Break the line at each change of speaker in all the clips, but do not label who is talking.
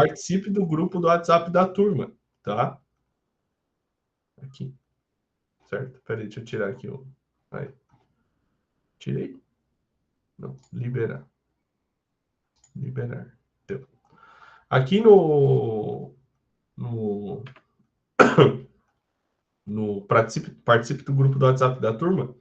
participe do grupo do WhatsApp da turma, tá? Aqui. Certo? Peraí, deixa eu tirar aqui o... Aí. Tirei? Não, liberar. Liberar. Deu. Aqui no participe do grupo do WhatsApp da turma.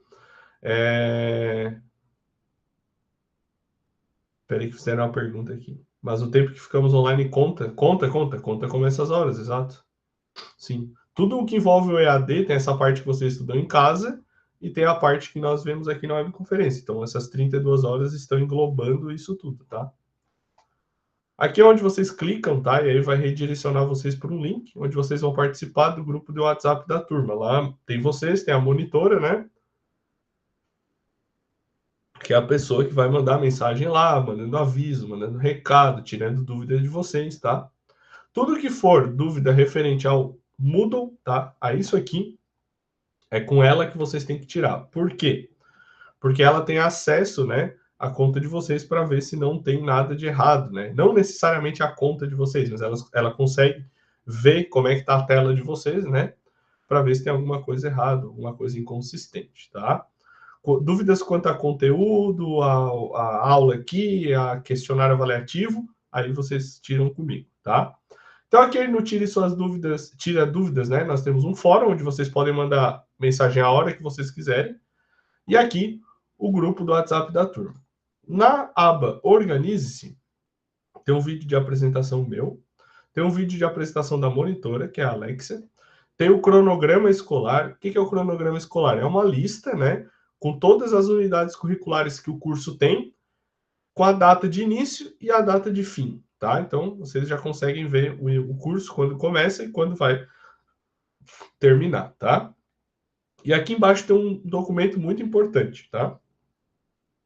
Peraí que fizeram uma pergunta aqui. Mas o tempo que ficamos online conta como essas horas, exato. Sim. Tudo o que envolve o EAD tem essa parte que você estudou em casa e tem a parte que nós vemos aqui na webconferência. Então, essas 32 horas estão englobando isso tudo, tá? Aqui é onde vocês clicam, tá? E aí vai redirecionar vocês para um link, onde vocês vão participar do grupo do WhatsApp da turma. Lá tem vocês, tem a monitora, né? Que é a pessoa que vai mandar mensagem lá, mandando aviso, mandando recado, tirando dúvidas de vocês, tá? Tudo que for dúvida referente ao Moodle, tá? A isso aqui, é com ela que vocês têm que tirar. Por quê? Porque ela tem acesso, né, à conta de vocês para ver se não tem nada de errado, né? Não necessariamente a conta de vocês, mas ela consegue ver como é que tá a tela de vocês, né? Para ver se tem alguma coisa errada, alguma coisa inconsistente, tá? Dúvidas quanto a conteúdo, a aula aqui, a questionário avaliativo, aí vocês tiram comigo, tá? Então aqui no Tire Suas Dúvidas, Tira Dúvidas, né? Nós temos um fórum onde vocês podem mandar mensagem a hora que vocês quiserem. E aqui o grupo do WhatsApp da turma. Na aba Organize-se, tem um vídeo de apresentação meu, tem um vídeo de apresentação da monitora, que é a Alexia, tem o cronograma escolar. O que é o cronograma escolar? É uma lista, né, com todas as unidades curriculares que o curso tem, com a data de início e a data de fim, tá? Então, vocês já conseguem ver o curso quando começa e quando vai terminar, tá? E aqui embaixo tem um documento muito importante, tá?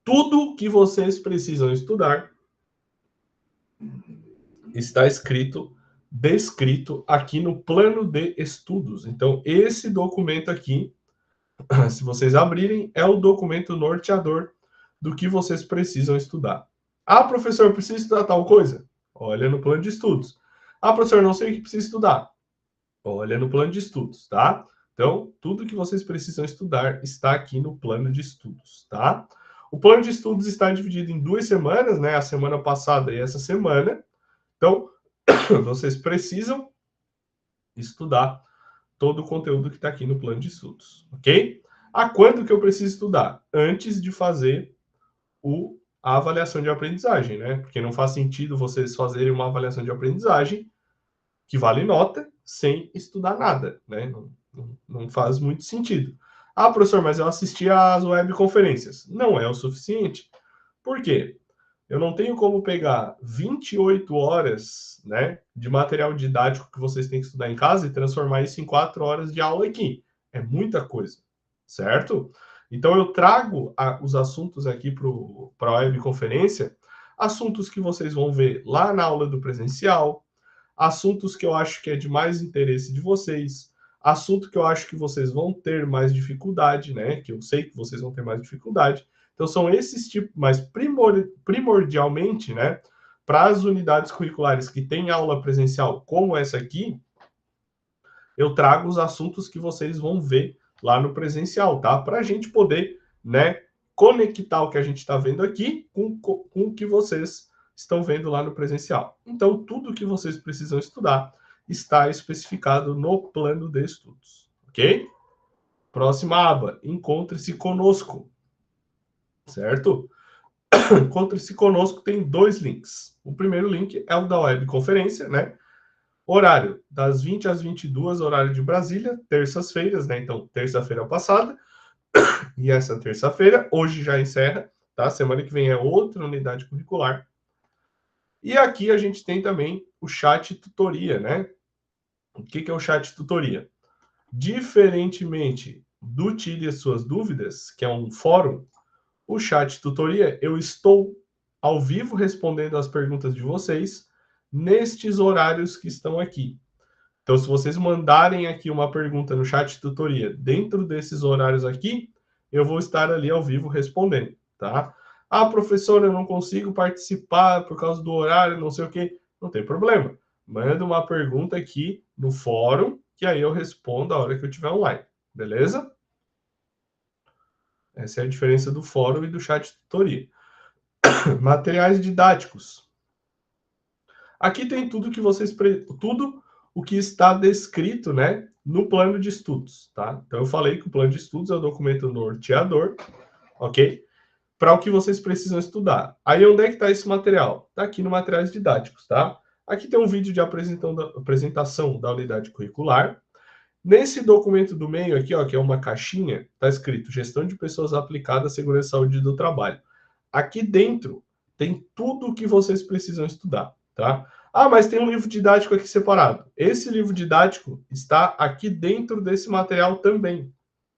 Tudo que vocês precisam estudar está descrito aqui no plano de estudos. Então, esse documento aqui, se vocês abrirem, é o documento norteador do que vocês precisam estudar. Ah, professor, eu preciso estudar tal coisa? Olha no plano de estudos. Ah, professor, não sei o que preciso estudar. Olha no plano de estudos, tá? Então, tudo que vocês precisam estudar está aqui no plano de estudos, tá? O plano de estudos está dividido em 2 semanas, né? A semana passada e essa semana. Então, vocês precisam estudar todo o conteúdo que está aqui no plano de estudos, ok? A quando que eu preciso estudar? Antes de fazer a avaliação de aprendizagem, né? Porque não faz sentido vocês fazerem uma avaliação de aprendizagem que vale nota sem estudar nada, né? Não faz muito sentido. Ah, professor, mas eu assisti às webconferências. Não é o suficiente. Por quê? Eu não tenho como pegar 28 horas, né, de material didático que vocês têm que estudar em casa e transformar isso em 4 horas de aula aqui. É muita coisa, certo? Então, eu trago os assuntos aqui para a webconferência, assuntos que vocês vão ver lá na aula do presencial, assuntos que eu acho que é de mais interesse de vocês, assunto que eu acho que vocês vão ter mais dificuldade, né, que eu sei que vocês vão ter mais dificuldade. Então, são esses tipos, mas primordialmente, né, para as unidades curriculares que têm aula presencial, como essa aqui, eu trago os assuntos que vocês vão ver lá no presencial, tá? Para a gente poder, né, conectar o que a gente está vendo aqui com o que vocês estão vendo lá no presencial. Então, tudo que vocês precisam estudar está especificado no plano de estudos, ok? Próxima aba, encontre-se conosco. Certo? Encontre-se conosco tem 2 links. O primeiro link é o da webconferência, né? Horário das 20 às 22, horário de Brasília, terças-feiras, né? Então, terça-feira passada e essa terça-feira, hoje já encerra, tá? Semana que vem é outra unidade curricular. E aqui a gente tem também o chat tutoria, né? O que é o chat tutoria? Diferentemente do Tire as Suas Dúvidas, que é um fórum, o chat tutoria, eu estou ao vivo respondendo as perguntas de vocês nestes horários que estão aqui. Então, se vocês mandarem aqui uma pergunta no chat tutoria dentro desses horários aqui, eu vou estar ali ao vivo respondendo, tá? Ah, professor, eu não consigo participar por causa do horário, não sei o quê. Não tem problema. Manda uma pergunta aqui no fórum, que aí eu respondo a hora que eu estiver online. Beleza? Essa é a diferença do fórum e do chat de tutoria. Materiais didáticos. Aqui tem tudo que vocês tudo o que está descrito, né, no plano de estudos, tá? Então eu falei que o plano de estudos é o documento norteador, ok? Para o que vocês precisam estudar. Aí onde é que está esse material? Está aqui no materiais didáticos, tá? Aqui tem um vídeo de apresentação da unidade curricular. Nesse documento do meio aqui, ó, que é uma caixinha, está escrito Gestão de Pessoas Aplicada à Segurança e Saúde do Trabalho. Aqui dentro tem tudo o que vocês precisam estudar, tá? Ah, mas tem um livro didático aqui separado. Esse livro didático está aqui dentro desse material também,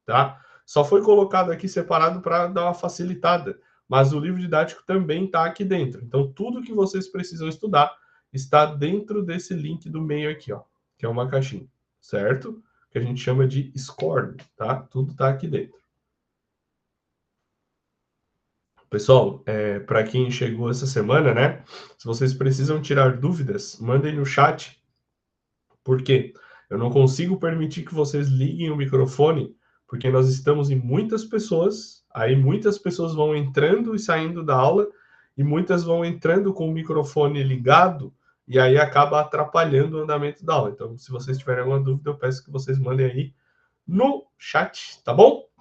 tá? Só foi colocado aqui separado para dar uma facilitada, mas o livro didático também está aqui dentro. Então, tudo que vocês precisam estudar está dentro desse link do meio aqui, ó, que é uma caixinha, certo? Que a gente chama de SCORE, tá? Tudo está aqui dentro. Pessoal, para quem chegou essa semana, né? Se vocês precisam tirar dúvidas, mandem no chat. Por quê? Eu não consigo permitir que vocês liguem o microfone, porque nós estamos em muitas pessoas, aí muitas pessoas vão entrando e saindo da aula, e muitas vão entrando com o microfone ligado, e aí acaba atrapalhando o andamento da aula. Então, se vocês tiverem alguma dúvida, eu peço que vocês mandem aí no chat, tá bom?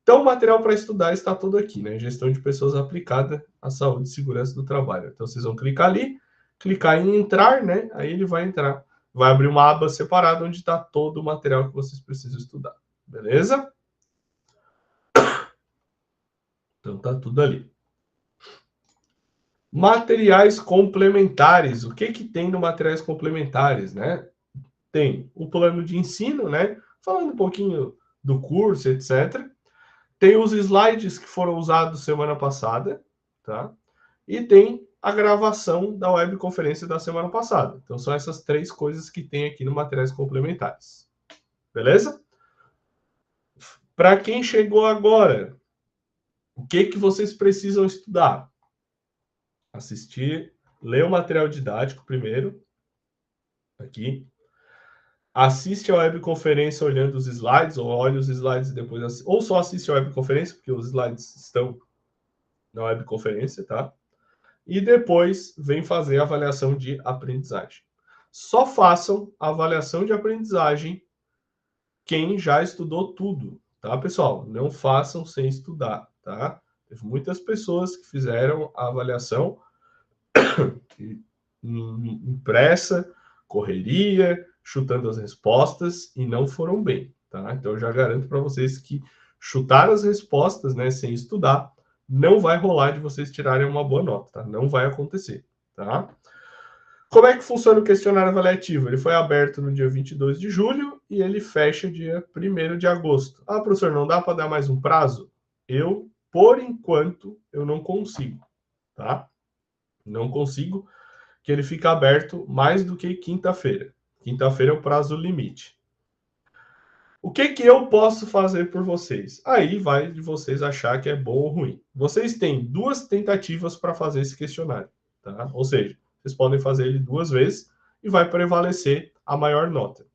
Então, o material para estudar está todo aqui, né? Gestão de pessoas aplicada à saúde e segurança do trabalho. Então, vocês vão clicar ali, clicar em entrar, né? Aí ele vai entrar. Vai abrir uma aba separada onde está todo o material que vocês precisam estudar. Beleza? Então, tá tudo ali. Materiais complementares. O que tem no materiais complementares, né? Tem o plano de ensino, né? Falando um pouquinho do curso, etc. Tem os slides que foram usados semana passada, tá? E tem a gravação da webconferência da semana passada. Então, são essas três coisas que tem aqui no materiais complementares. Beleza? Para quem chegou agora, o que vocês precisam estudar? Assistir, ler o material didático primeiro, aqui. Assiste a webconferência olhando os slides, ou olha os slides e depois... Ou só assiste a webconferência, porque os slides estão na webconferência, tá? E depois vem fazer a avaliação de aprendizagem. Só façam a avaliação de aprendizagem quem já estudou tudo, tá, pessoal? Não façam sem estudar, tá? Teve muitas pessoas que fizeram a avaliação impressa, correria, chutando as respostas e não foram bem, tá? Então eu já garanto para vocês que chutar as respostas, né, sem estudar, não vai rolar de vocês tirarem uma boa nota, tá? Não vai acontecer, tá? Como é que funciona o questionário avaliativo? Ele foi aberto no dia 22 de julho e ele fecha dia 1º de agosto. Ah, professor, não dá para dar mais um prazo? Por enquanto, eu não consigo, tá? Não consigo, que ele fica aberto mais do que quinta-feira. Quinta-feira é o prazo limite. O que eu posso fazer por vocês? Aí vai de vocês achar que é bom ou ruim. Vocês têm 2 tentativas para fazer esse questionário, tá? Ou seja, vocês podem fazer ele 2 vezes e vai prevalecer a maior nota.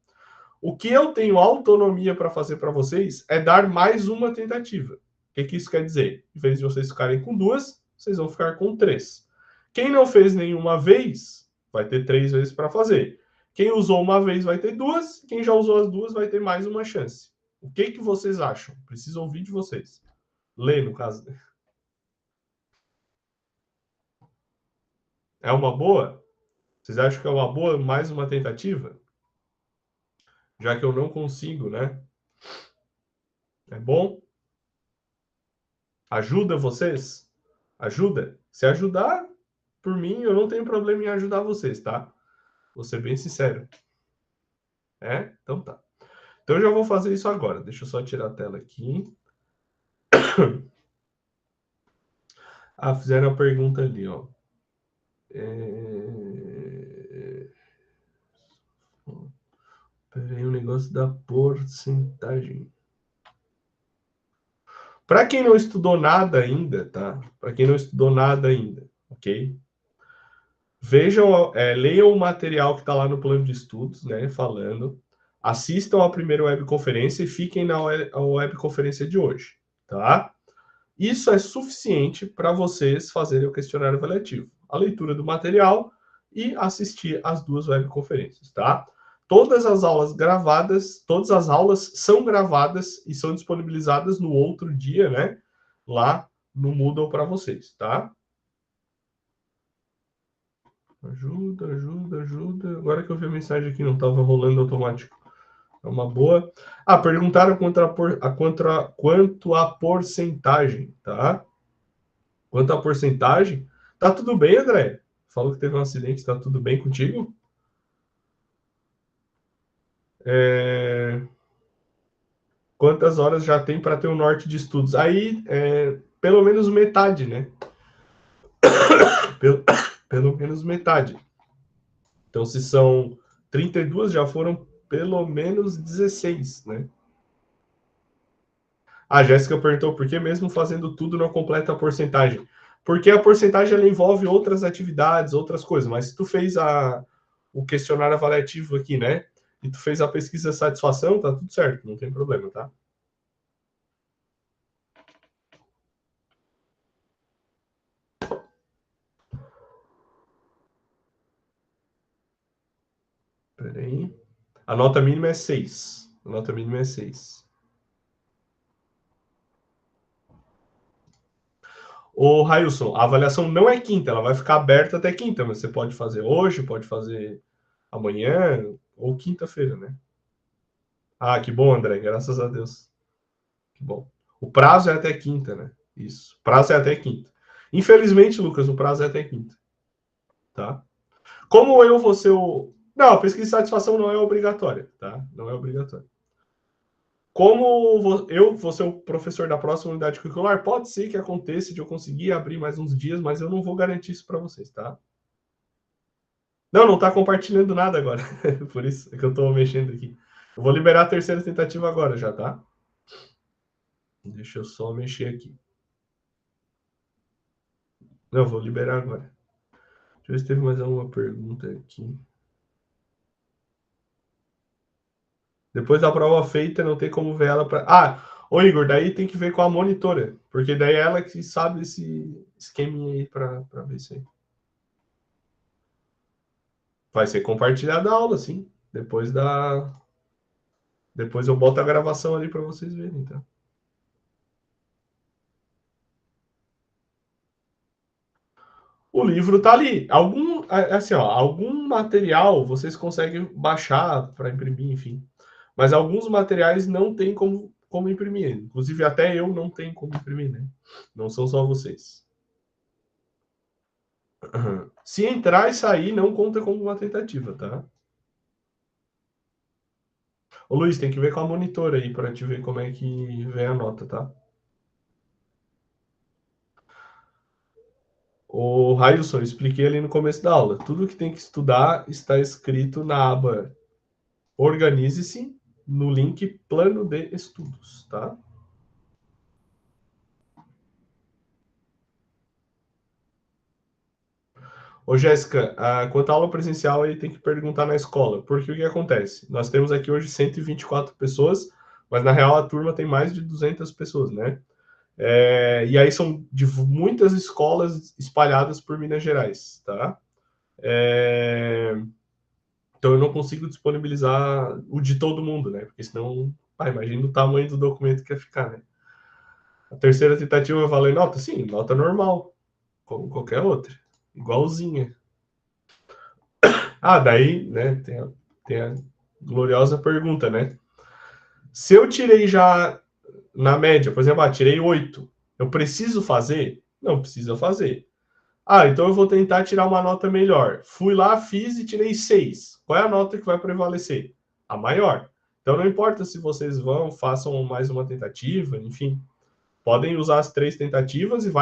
O que eu tenho autonomia para fazer para vocês é dar mais uma tentativa. O que isso quer dizer? Em vez de vocês ficarem com 2, vocês vão ficar com 3. Quem não fez nenhuma vez, vai ter 3 vezes para fazer. Quem usou uma vez vai ter 2, quem já usou as 2 vai ter mais uma chance. O que vocês acham? Preciso ouvir de vocês. Lê, no caso. É uma boa? Vocês acham que é uma boa mais uma tentativa? Já que eu não consigo, né? É bom? Ajuda vocês? Ajuda? Se ajudar, por mim, eu não tenho problema em ajudar vocês, tá? Vou ser bem sincero. Então tá. Então eu já vou fazer isso agora. Deixa eu só tirar a tela aqui. Ah, fizeram a pergunta ali, ó. Peraí, o negócio da porcentagem. Para quem não estudou nada ainda, tá? Para quem não estudou nada ainda, ok? Vejam, leiam o material que está lá no plano de estudos, né, falando. Assistam a primeira webconferência e fiquem na webconferência de hoje, tá? Isso é suficiente para vocês fazerem o questionário avaliativo. A leitura do material e assistir às 2 webconferências, tá? Todas as aulas gravadas, todas as aulas são gravadas e são disponibilizadas no outro dia, né? Lá no Moodle para vocês, tá? Ajuda, ajuda, ajuda. Agora que eu vi a mensagem aqui, não estava rolando automático. É uma boa. Ah, perguntaram quanto a porcentagem, tá? Quanto à porcentagem, tá tudo bem, André? Falou que teve um acidente, tá tudo bem contigo? Quantas horas já tem para ter um norte de estudos? Aí, pelo menos metade, né? Pelo menos metade. Então, se são 32, já foram pelo menos 16, né? A Jéssica perguntou por que mesmo fazendo tudo não completa a porcentagem? Porque a porcentagem ela envolve outras atividades, outras coisas, mas se tu fez o questionário avaliativo aqui, né? E tu fez a pesquisa de satisfação, tá tudo certo, não tem problema, tá? Peraí. A nota mínima é 6. A nota mínima é 6. Ô, Railson, a avaliação não é quinta, ela vai ficar aberta até quinta, mas você pode fazer hoje, pode fazer amanhã ou quinta-feira, né? Ah, que bom, André, graças a Deus. Que bom. O prazo é até quinta, né? Isso. O prazo é até quinta. Infelizmente, Lucas, o prazo é até quinta, tá? Como eu vou ser o... Não, a pesquisa de satisfação não é obrigatória, tá? Não é obrigatória. Como eu vou ser o professor da próxima unidade curricular, pode ser que aconteça de eu conseguir abrir mais uns dias, mas eu não vou garantir isso para vocês, tá? Não, não tá compartilhando nada agora. Por isso é que eu tô mexendo aqui. Eu vou liberar a terceira tentativa agora já, tá? Deixa eu só mexer aqui. Não, eu vou liberar agora. Deixa eu ver se teve mais alguma pergunta aqui. Depois da prova feita, não tem como ver ela para. Ah, ô Igor, daí tem que ver com a monitora, porque daí é ela que sabe esse esqueminha aí para ver isso aí. Vai ser compartilhada a aula, sim. Depois eu boto a gravação ali para vocês verem, então. O livro tá ali. Assim, ó, algum material vocês conseguem baixar para imprimir, enfim. Mas alguns materiais não tem como imprimir. Inclusive, até eu não tenho como imprimir, né? Não são só vocês. Se entrar e sair, não conta como uma tentativa, tá? Ô Luiz, tem que ver com a monitora aí para te ver como é que vem a nota, tá? O Railson, eu expliquei ali no começo da aula. Tudo que tem que estudar está escrito na aba Organize-se no link Plano de Estudos, tá? Ô, Jéssica, quanto à aula presencial, aí tem que perguntar na escola. Porque o que acontece? Nós temos aqui hoje 124 pessoas, mas na real a turma tem mais de 200 pessoas, né? E aí são de muitas escolas espalhadas por Minas Gerais, tá? Então eu não consigo disponibilizar o de todo mundo, né? Porque senão, imagina o tamanho do documento que ia ficar, né? A terceira tentativa eu falei nota? Sim, nota normal, como qualquer outra, igualzinha. Daí, né, tem a gloriosa pergunta, né? Se eu tirei já na média, por exemplo, tirei 8, eu preciso fazer? Não precisa fazer. Então eu vou tentar tirar uma nota melhor. Fui lá, fiz e tirei 6. Qual é a nota que vai prevalecer? A maior. Então não importa se vocês façam mais uma tentativa, enfim. Podem usar as 3 tentativas e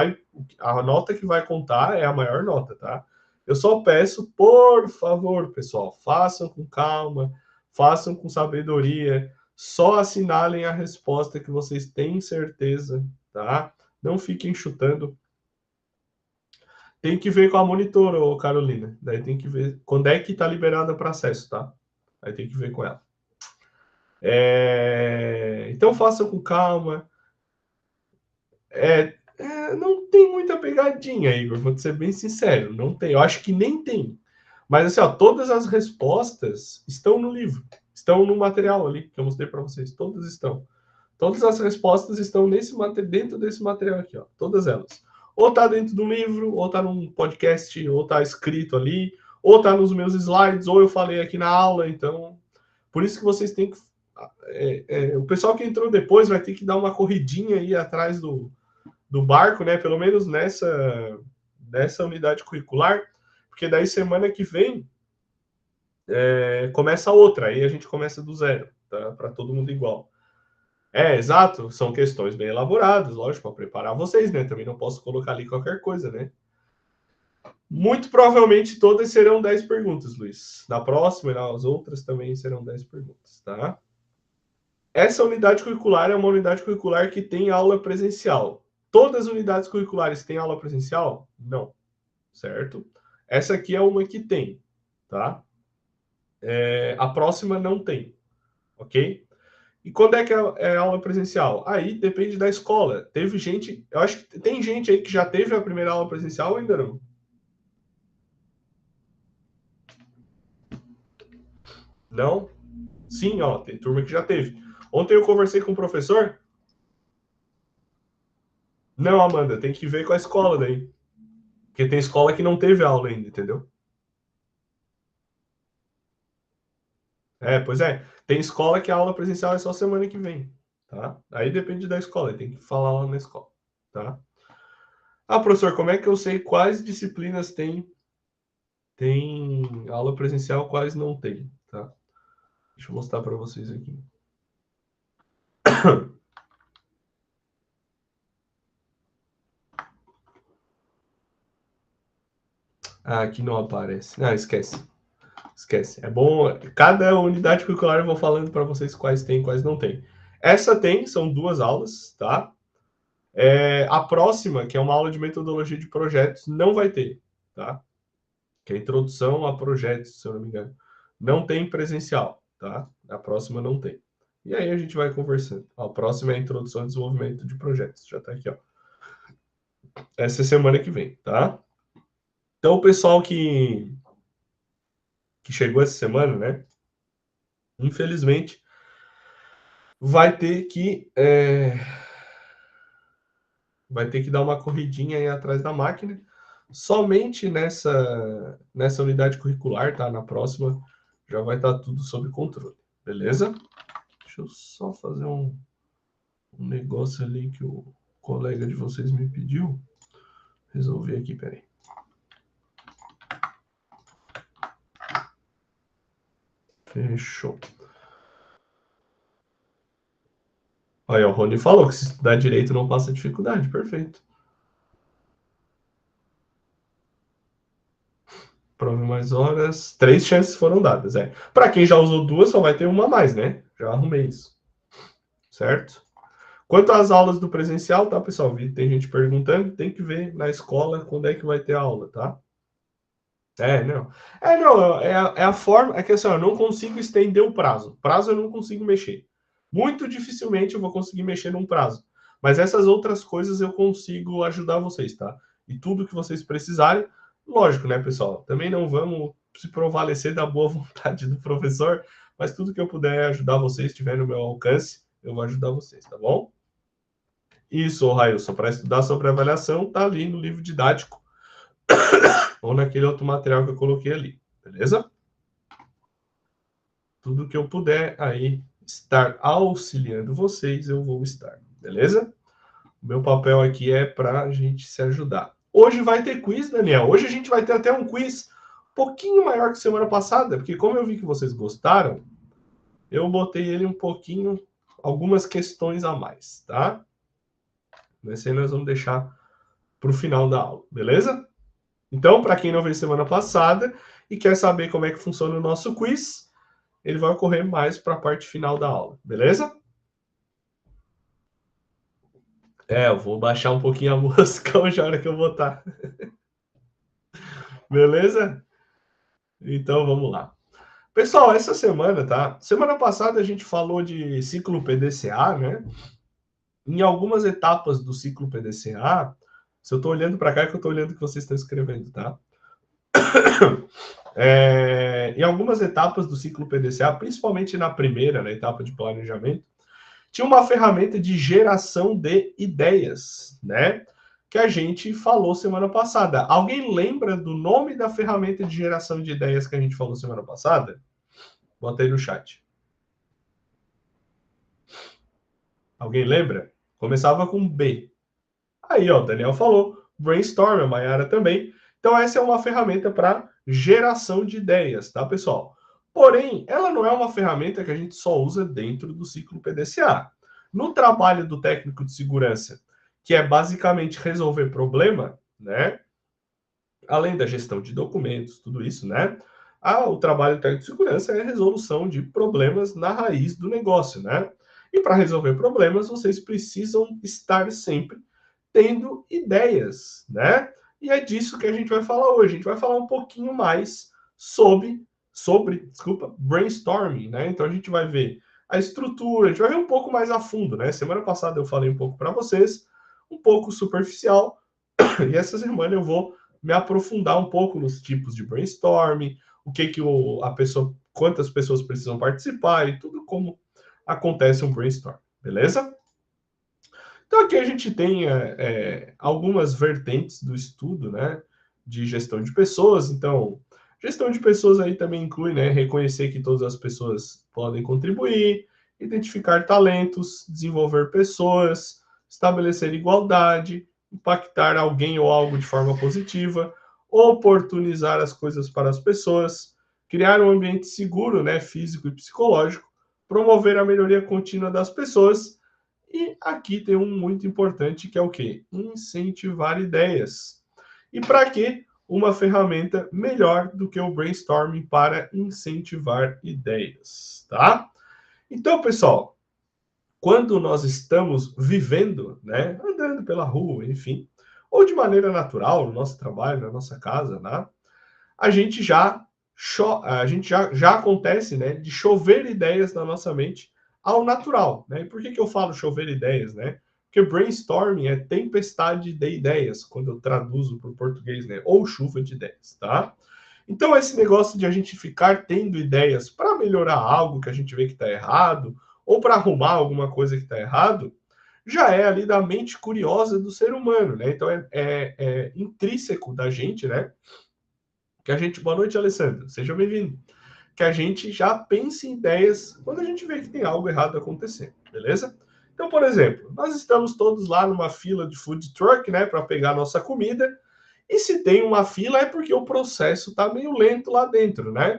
a nota que vai contar é a maior nota, tá? Eu só peço, por favor, pessoal, façam com calma, façam com sabedoria, só assinalem a resposta que vocês têm certeza, tá? Não fiquem chutando. Tem que ver com a monitora, ô Carolina. Daí tem que ver quando é que está liberada para acesso, tá? Aí tem que ver com ela. Então faça com calma. Não tem muita pegadinha, Igor. Vou ser bem sincero, não tem. Eu acho que nem tem. Mas assim, ó, todas as respostas estão no livro, estão no material ali que eu mostrei para vocês. Todas estão. Todas as respostas estão dentro desse material aqui, ó. Todas elas. Ou tá dentro do livro, ou tá num podcast, ou tá escrito ali, ou tá nos meus slides, ou eu falei aqui na aula. Então, por isso que vocês têm que. O pessoal que entrou depois vai ter que dar uma corridinha aí atrás do barco, né? Pelo menos nessa unidade curricular, porque daí semana que vem começa outra, aí a gente começa do zero, tá? Para todo mundo igual. Exato, são questões bem elaboradas, lógico, para preparar vocês, né? Também não posso colocar ali qualquer coisa, né? Muito provavelmente todas serão 10 perguntas, Luiz. Na próxima e nas outras também serão 10 perguntas, tá? Essa unidade curricular é uma unidade curricular que tem aula presencial. Todas as unidades curriculares têm aula presencial? Não, certo? Essa aqui é uma que tem, tá? A próxima não tem, ok? E quando é que é aula presencial? Aí depende da escola. Teve gente, eu acho que tem gente aí que já teve a primeira aula presencial ou ainda não? Não? Sim, ó, tem turma que já teve. Ontem eu conversei com o professor. Não, Amanda, tem que ver com a escola daí. Porque tem escola que não teve aula ainda, entendeu? Pois é. Tem escola que a aula presencial é só semana que vem, tá? Aí depende da escola, tem que falar lá na escola, tá? Ah, professor, como é que eu sei quais disciplinas tem aula presencial, quais não tem, tá? Deixa eu mostrar para vocês aqui. Aqui não aparece. Ah, esquece. Esquece. É bom. Cada unidade curricular eu vou falando para vocês quais tem e quais não tem. Essa tem, são 2 aulas, tá? A próxima, que é uma aula de metodologia de projetos, não vai ter, tá? Que é a introdução a projetos, se eu não me engano. Não tem presencial, tá? A próxima não tem. E aí a gente vai conversando. A próxima é a introdução ao desenvolvimento de projetos. Já tá aqui, ó. Essa é semana que vem, tá? Então, o pessoal que chegou essa semana, né? Infelizmente, vai ter que dar uma corridinha aí atrás da máquina. Somente nessa unidade curricular, tá? Na próxima já vai estar tudo sob controle, beleza? Deixa eu só fazer um negócio ali que o colega de vocês me pediu. Resolver aqui, peraí. Fechou. Aí, o Rony falou que se estudar direito não passa dificuldade. Perfeito. Prove mais horas. 3 chances foram dadas, Para quem já usou 2, só vai ter uma a mais, né? Já arrumei isso. Certo? Quanto às aulas do presencial, tá, pessoal? Tem gente perguntando, tem que ver na escola quando é que vai ter aula, tá? Não. Não, a forma. É que assim, eu não consigo estender o prazo. Prazo eu não consigo mexer. Muito dificilmente eu vou conseguir mexer num prazo. Mas essas outras coisas eu consigo ajudar vocês, tá? E tudo que vocês precisarem, lógico, né, pessoal? Também não vamos se prevalecer da boa vontade do professor, mas tudo que eu puder ajudar vocês, estiver no meu alcance, eu vou ajudar vocês, tá bom? Isso, Railson, para estudar sobre avaliação, tá ali no livro didático ou naquele outro material que eu coloquei ali, beleza? Tudo que eu puder aí estar auxiliando vocês, eu vou estar, beleza? O meu papel aqui é para a gente se ajudar. Hoje vai ter quiz, Daniel. Hoje a gente vai ter até um quiz um pouquinho maior que semana passada, porque como eu vi que vocês gostaram, eu botei ele um pouquinho, algumas questões a mais, tá? Esse aí nós vamos deixar para o final da aula, beleza? Então, para quem não veio semana passada e quer saber como é que funciona o nosso quiz, ele vai ocorrer mais para a parte final da aula, beleza? Eu vou baixar um pouquinho a música hoje, a hora que eu botar. Beleza? Então vamos lá. Pessoal, essa semana, tá? Semana passada a gente falou de ciclo PDCA, né? Em algumas etapas do ciclo PDCA, se eu estou olhando para cá, é que eu estou olhando o que vocês estão escrevendo, tá? Em algumas etapas do ciclo PDCA, principalmente na primeira, na etapa de planejamento, tinha uma ferramenta de geração de ideias, né? Que a gente falou semana passada. Alguém lembra do nome da ferramenta de geração de ideias que a gente falou semana passada? Bota aí no chat. Alguém lembra? Começava com B. Aí, ó, o Daniel falou, brainstorm, a Mayara também. Então, essa é uma ferramenta para geração de ideias, tá, pessoal? Porém, ela não é uma ferramenta que a gente só usa dentro do ciclo PDCA. No trabalho do técnico de segurança, que é basicamente resolver problema, né? Além da gestão de documentos, tudo isso, né? O trabalho técnico de segurança é a resolução de problemas na raiz do negócio, né? E para resolver problemas, vocês precisam estar sempre tendo ideias, né? E é disso que a gente vai falar hoje. A gente vai falar um pouquinho mais sobre brainstorming, né? Então a gente vai ver a estrutura, a gente vai ver um pouco mais a fundo, né? Semana passada eu falei um pouco para vocês, um pouco superficial, e essa semana eu vou me aprofundar um pouco nos tipos de brainstorming, o que que a pessoa, quantas pessoas precisam participar e tudo como acontece um brainstorm, beleza? Então aqui a gente tem algumas vertentes do estudo, né, de gestão de pessoas. Então, gestão de pessoas aí também inclui, né, reconhecer que todas as pessoas podem contribuir, identificar talentos, desenvolver pessoas, estabelecer igualdade, impactar alguém ou algo de forma positiva, oportunizar as coisas para as pessoas, criar um ambiente seguro, né, físico e psicológico, promover a melhoria contínua das pessoas. E aqui tem um muito importante que é o quê? Incentivar ideias. E para que uma ferramenta melhor do que o brainstorming para incentivar ideias, tá? Então, pessoal, quando nós estamos vivendo, né, andando pela rua, enfim, ou de maneira natural, no nosso trabalho, na nossa casa, né, a gente já acontece, né, de chover ideias na nossa mente ao natural, né? E por que que eu falo chover ideias, né? Porque brainstorming é tempestade de ideias, quando eu traduzo para o português, né? Ou chuva de ideias, tá? Então, esse negócio de a gente ficar tendo ideias para melhorar algo que a gente vê que está errado, ou para arrumar alguma coisa que está errado, já é ali da mente curiosa do ser humano, né? Então, é intrínseco da gente, né? Que a gente. Boa noite, Alessandro. Seja bem-vindo. Que a gente já pense em ideias quando a gente vê que tem algo errado acontecendo, beleza? Então, por exemplo, nós estamos todos lá numa fila de food truck, né, para pegar nossa comida. E se tem uma fila é porque o processo está meio lento lá dentro, né?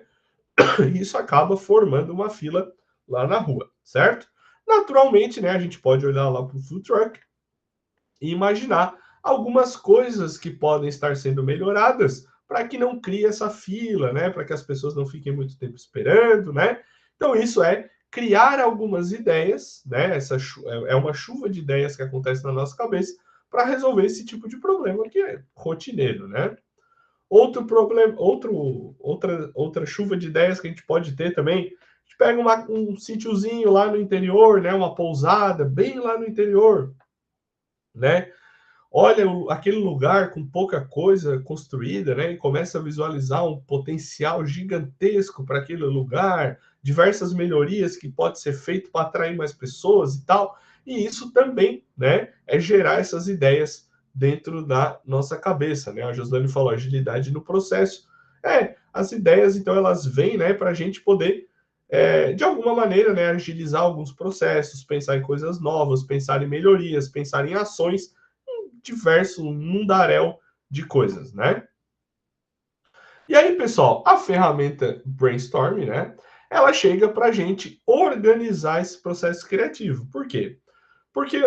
E isso acaba formando uma fila lá na rua, certo? Naturalmente, né, a gente pode olhar lá para o food truck e imaginar algumas coisas que podem estar sendo melhoradas para que não crie essa fila, né? Para que as pessoas não fiquem muito tempo esperando, né? Então, isso é criar algumas ideias, né? Essa é uma chuva de ideias que acontece na nossa cabeça para resolver esse tipo de problema que é rotineiro, né? Outro problema, outra chuva de ideias que a gente pode ter também, a gente pega um sítiozinho lá no interior, né? Uma pousada bem lá no interior, né? Olha aquele lugar com pouca coisa construída, né? E começa a visualizar um potencial gigantesco para aquele lugar, diversas melhorias que pode ser feito para atrair mais pessoas e tal. E isso também, né, é gerar essas ideias dentro da nossa cabeça, né? A Joslane falou agilidade no processo. As ideias, então, elas vêm, né, para a gente poder, de alguma maneira, né, agilizar alguns processos, pensar em coisas novas, pensar em melhorias, pensar em ações diverso mundaréu de coisas, né? E aí, pessoal, a ferramenta Brainstorm, né? Ela chega para a gente organizar esse processo criativo. Por quê? Porque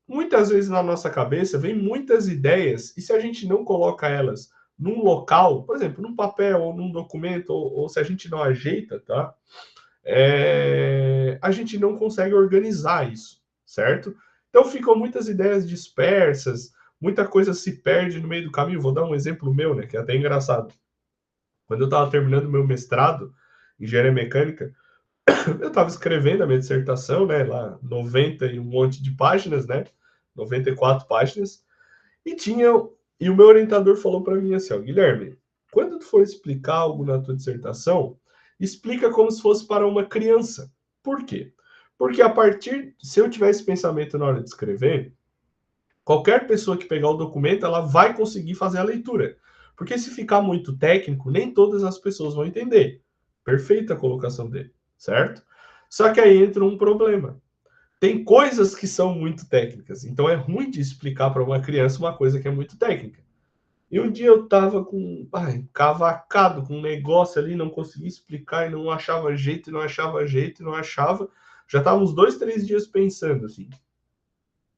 muitas vezes na nossa cabeça vem muitas ideias e se a gente não coloca elas num local, por exemplo, num papel ou num documento, ou se a gente não ajeita, tá? A gente não consegue organizar isso, certo? Então ficam muitas ideias dispersas, muita coisa se perde no meio do caminho. Vou dar um exemplo meu, né, que é até engraçado. Quando eu estava terminando meu mestrado em engenharia mecânica, eu estava escrevendo a minha dissertação, né, lá 90 e um monte de páginas, né, 94 páginas, e o meu orientador falou para mim assim, ó, Guilherme, quando tu for explicar algo na tua dissertação, explica como se fosse para uma criança. Por quê? Porque se eu tiver esse pensamento na hora de escrever, qualquer pessoa que pegar o documento, ela vai conseguir fazer a leitura. Porque se ficar muito técnico, nem todas as pessoas vão entender. Perfeita a colocação dele, certo? Só que aí entra um problema. Tem coisas que são muito técnicas, então é ruim de explicar para uma criança uma coisa que é muito técnica. E um dia eu tava cavacado com um negócio ali, não conseguia explicar e não achava jeito, e não achava jeito, e não achava. Já tava uns 2, 3 dias pensando assim.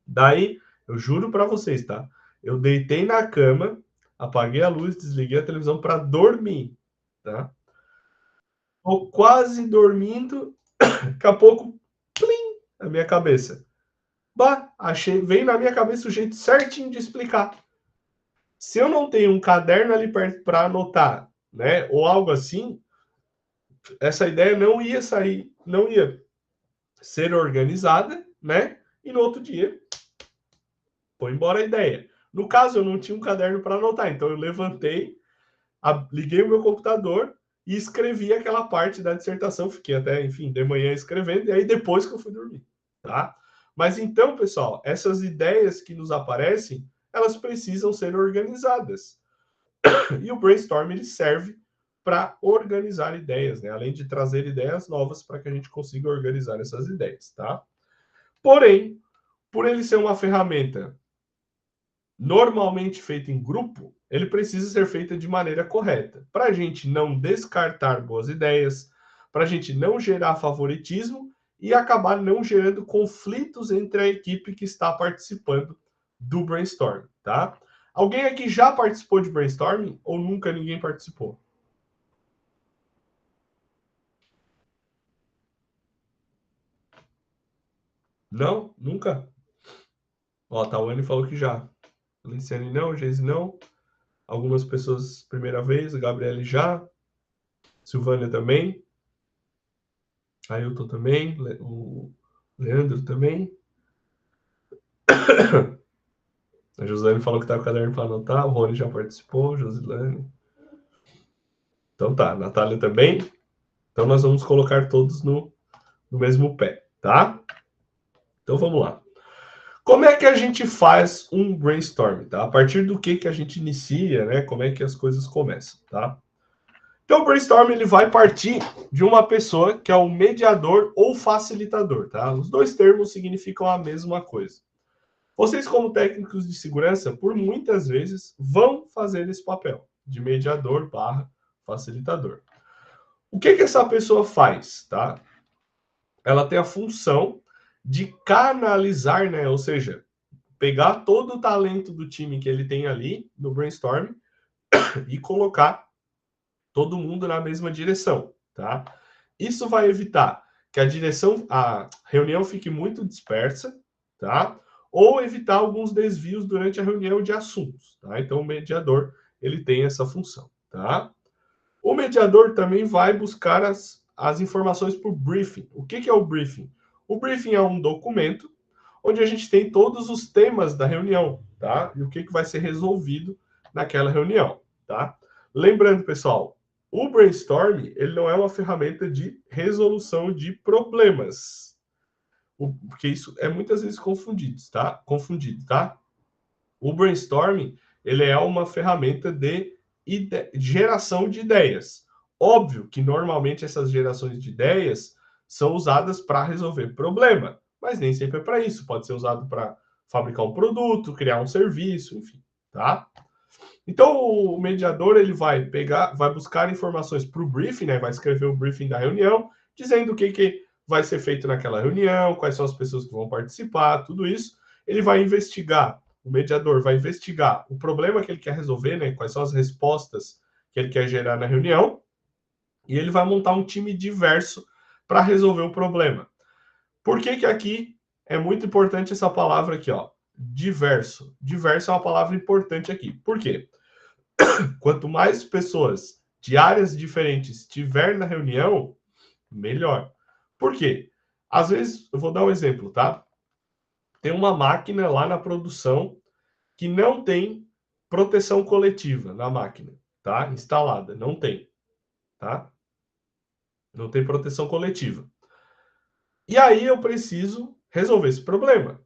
Daí, eu juro para vocês, tá? Eu deitei na cama, apaguei a luz, desliguei a televisão para dormir, tá? Tô quase dormindo, daqui a pouco, plim, na minha cabeça. Bah, veio na minha cabeça o jeito certinho de explicar. Se eu não tenho um caderno ali perto para anotar, né, ou algo assim, essa ideia não ia sair, não ia ser organizada, né? E no outro dia, foi embora a ideia. No caso, eu não tinha um caderno para anotar, então eu levantei, liguei o meu computador e escrevi aquela parte da dissertação. Fiquei até, enfim, de manhã escrevendo, e aí depois que eu fui dormir, tá? Mas então, pessoal, essas ideias que nos aparecem, elas precisam ser organizadas. E o brainstorm ele serve para organizar ideias, né? Além de trazer ideias novas para que a gente consiga organizar essas ideias, tá? Porém, por ele ser uma ferramenta normalmente feita em grupo, ele precisa ser feita de maneira correta, para a gente não descartar boas ideias, para a gente não gerar favoritismo e acabar não gerando conflitos entre a equipe que está participando do brainstorm, tá? Alguém aqui já participou de brainstorming ou nunca ninguém participou? Não? Nunca? Ó, a Tawane falou que já. Luciane não, Geise não. Algumas pessoas primeira vez, a Gabriele já. Silvânia também. Ailton também. O Leandro também. A Josilane falou que tá com o caderno para anotar. O Rony já participou. Josilane. Então tá. Natália também. Então nós vamos colocar todos no mesmo pé, tá? Então vamos lá. Como é que a gente faz um brainstorm, tá? A partir do que a gente inicia, né? Como é que as coisas começam, tá? Então, o brainstorm ele vai partir de uma pessoa que é o mediador ou facilitador, tá? Os dois termos significam a mesma coisa. Vocês, como técnicos de segurança, por muitas vezes vão fazer esse papel de mediador barra facilitador. O que essa pessoa faz, tá? Ela tem a função de canalizar, né? Ou seja, pegar todo o talento do time que ele tem ali no brainstorm e colocar todo mundo na mesma direção, tá? Isso vai evitar que a reunião fique muito dispersa, tá? Ou evitar alguns desvios durante a reunião de assuntos, tá? Então o mediador, ele tem essa função, tá? O mediador também vai buscar as informações por briefing. O que é o briefing? O briefing é um documento onde a gente tem todos os temas da reunião, tá? E o que vai ser resolvido naquela reunião, tá? Lembrando, pessoal, o brainstorm, ele não é uma ferramenta de resolução de problemas. Porque isso é muitas vezes confundido, tá? O brainstorm, ele é uma ferramenta de geração de ideias. Óbvio que normalmente essas gerações de ideias são usadas para resolver problema, mas nem sempre é para isso. Pode ser usado para fabricar um produto, criar um serviço, enfim, tá? Então o mediador ele vai buscar informações para o briefing, né? Vai escrever o briefing da reunião, dizendo o que vai ser feito naquela reunião, quais são as pessoas que vão participar, tudo isso. Ele vai investigar, o mediador vai investigar o problema que ele quer resolver, né? Quais são as respostas que ele quer gerar na reunião, e ele vai montar um time diverso para resolver o problema. Por que aqui é muito importante essa palavra aqui, ó? diverso. Diverso é uma palavra importante aqui. Por quê? Quanto mais pessoas de áreas diferentes tiver na reunião, melhor. Por quê? Às vezes, eu vou dar um exemplo, tá? Tem uma máquina lá na produção que não tem proteção coletiva na máquina, tá? Instalada, não tem, tá? Não tem proteção coletiva. E aí eu preciso resolver esse problema.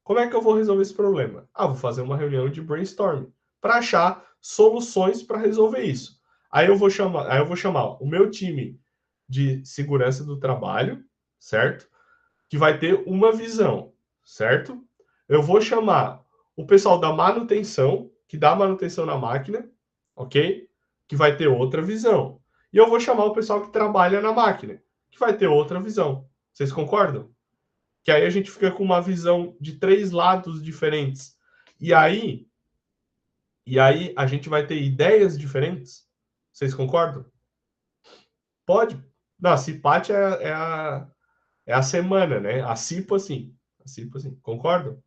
Como é que eu vou resolver esse problema? Ah, vou fazer uma reunião de brainstorming para achar soluções para resolver isso. Aí eu vou chamar o meu time de segurança do trabalho, certo? Que vai ter uma visão, certo? Eu vou chamar o pessoal da manutenção, que dá manutenção na máquina, ok? Que vai ter outra visão. E eu vou chamar o pessoal que trabalha na máquina, que vai ter outra visão. Vocês concordam? Que aí a gente fica com uma visão de 3 lados diferentes. E aí a gente vai ter ideias diferentes. Vocês concordam? Pode? Não, a CIPAT é a semana, né? A CIPA, sim. A CIPA, sim. Concordam?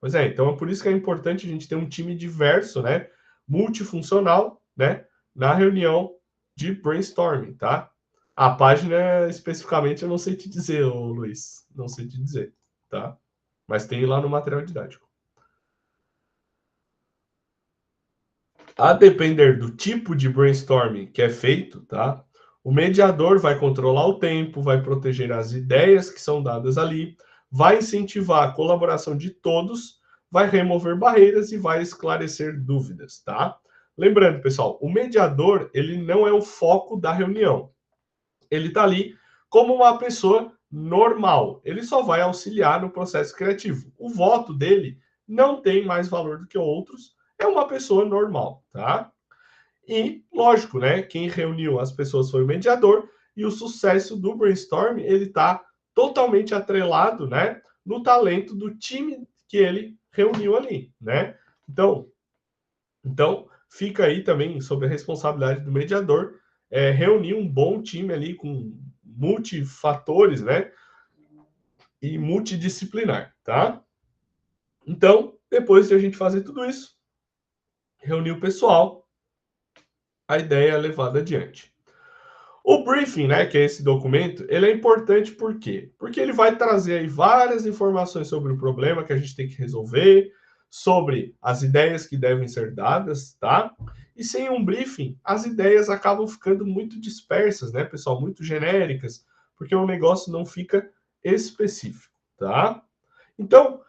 Pois é, então é por isso que é importante a gente ter um time diverso, né? Multifuncional, né? Na reunião de brainstorming, tá? A página, especificamente, eu não sei te dizer, ô Luiz. Não sei te dizer, tá? Mas tem lá no material didático. A depender do tipo de brainstorming que é feito, tá? O mediador vai controlar o tempo, vai proteger as ideias que são dadas ali, vai incentivar a colaboração de todos, vai remover barreiras e vai esclarecer dúvidas, tá? Lembrando, pessoal, o mediador, ele não é o foco da reunião. Ele está ali como uma pessoa normal. Ele só vai auxiliar no processo criativo. O voto dele não tem mais valor do que outros, é uma pessoa normal, tá? E, lógico, né? Quem reuniu as pessoas foi o mediador, e o sucesso do brainstorm, ele está totalmente atrelado, né? No talento do time que ele reuniu ali, né? Então fica aí também sobre a responsabilidade do mediador reunir um bom time ali com multifatores, né? E multidisciplinar, tá? Então, depois de a gente fazer tudo isso, reunir o pessoal, a ideia é levada adiante. O briefing, né, que é esse documento, ele é importante por quê? Porque ele vai trazer aí várias informações sobre o problema que a gente tem que resolver, sobre as ideias que devem ser dadas, tá? E sem um briefing, as ideias acabam ficando muito dispersas, né, pessoal, muito genéricas, porque o negócio não fica específico, tá? Então,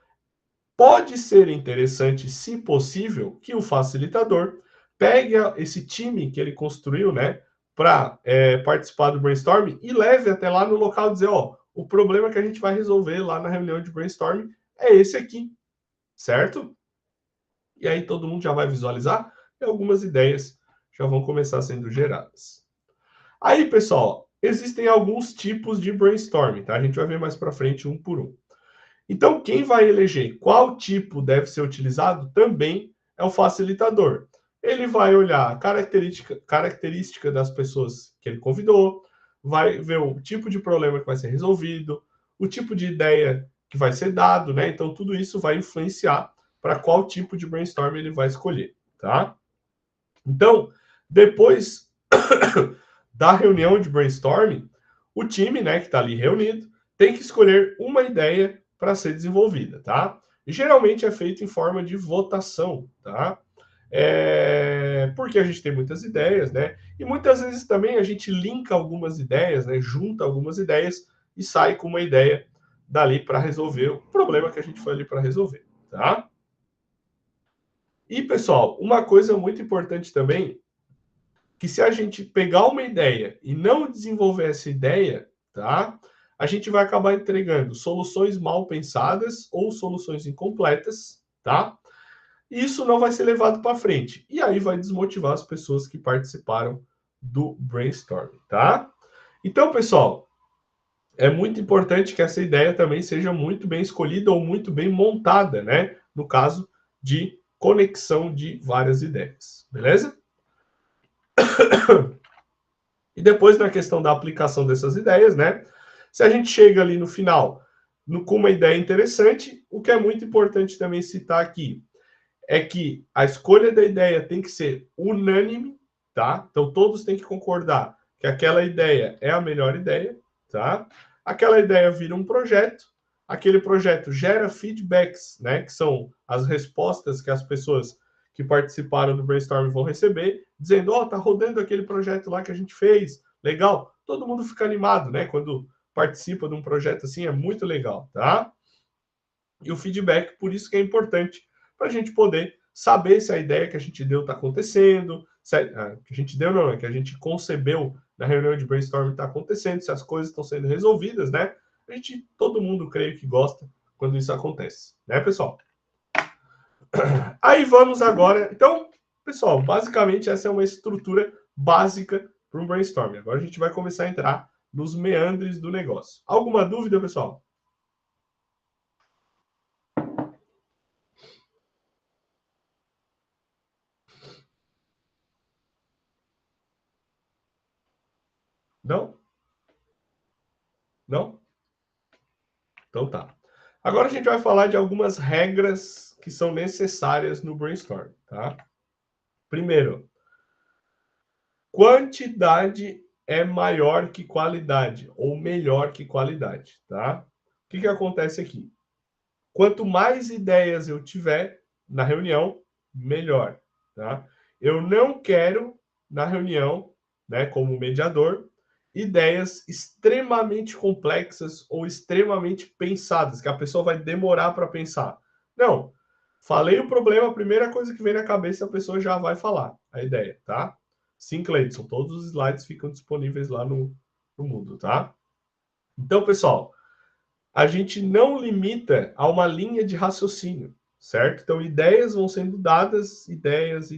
pode ser interessante, se possível, que o facilitador pegue esse time que ele construiu, né, para participar do brainstorming e leve até lá no local e dizer, ó, o problema que a gente vai resolver lá na reunião de brainstorming é esse aqui, certo? E aí todo mundo já vai visualizar e algumas ideias já vão começar sendo geradas. Aí, pessoal, existem alguns tipos de brainstorming, tá? A gente vai ver mais para frente um por um. Então, quem vai eleger qual tipo deve ser utilizado também é o facilitador. Ele vai olhar a característica das pessoas que ele convidou, vai ver o tipo de problema que vai ser resolvido, o tipo de ideia que vai ser dado, né? Então, tudo isso vai influenciar para qual tipo de brainstorm ele vai escolher, tá? Então, depois da reunião de brainstorming, o time, né, que está ali reunido, tem que escolher uma ideia para ser desenvolvida, tá? E geralmente é feito em forma de votação, tá? Porque a gente tem muitas ideias, né? E muitas vezes também a gente linka algumas ideias, né? Junta algumas ideias e sai com uma ideia dali para resolver o problema que a gente foi ali para resolver, tá? E, pessoal, uma coisa muito importante também, que se a gente pegar uma ideia e não desenvolver essa ideia, tá? A gente vai acabar entregando soluções mal pensadas ou soluções incompletas, tá? E isso não vai ser levado para frente. E aí vai desmotivar as pessoas que participaram do brainstorming, tá? Então, pessoal, é muito importante que essa ideia também seja muito bem escolhida ou muito bem montada, né? No caso de conexão de várias ideias, beleza? E depois, na questão da aplicação dessas ideias, né? Se a gente chega ali no final com uma ideia interessante. O que é muito importante também citar aqui é que a escolha da ideia tem que ser unânime, tá? Então todos têm que concordar que aquela ideia é a melhor ideia, tá? Aquela ideia vira um projeto, aquele projeto gera feedbacks, né? Que são as respostas que as pessoas que participaram do brainstorm vão receber, dizendo, ó, tá rodando aquele projeto lá que a gente fez, legal. Todo mundo fica animado, né? Quando participa de um projeto assim, é muito legal, tá? E o feedback, por isso que é importante, para a gente poder saber se a ideia que a gente deu está acontecendo, que a gente deu não, é que a gente concebeu na reunião de brainstorming está acontecendo, se as coisas estão sendo resolvidas, né? Todo mundo creio que gosta quando isso acontece, né, pessoal? Aí vamos agora, então, pessoal, basicamente essa é uma estrutura básica para um brainstorming. Agora a gente vai começar a entrar nos meandres do negócio. Alguma dúvida, pessoal? Não? Não? Então tá. Agora a gente vai falar de algumas regras que são necessárias no brainstorm, tá? Primeiro, quantidade é maior que qualidade, ou melhor que qualidade, tá? O que acontece aqui? Quanto mais ideias eu tiver na reunião, melhor, tá? Eu não quero, na reunião, né, como mediador, ideias extremamente complexas ou extremamente pensadas, que a pessoa vai demorar para pensar. Não. Falei o problema, a primeira coisa que vem na cabeça, a pessoa já vai falar a ideia, tá? Sim, Cleidson, todos os slides ficam disponíveis lá no Moodle, tá? Então, pessoal, a gente não limita a uma linha de raciocínio, certo? Então, ideias vão sendo dadas, ideias.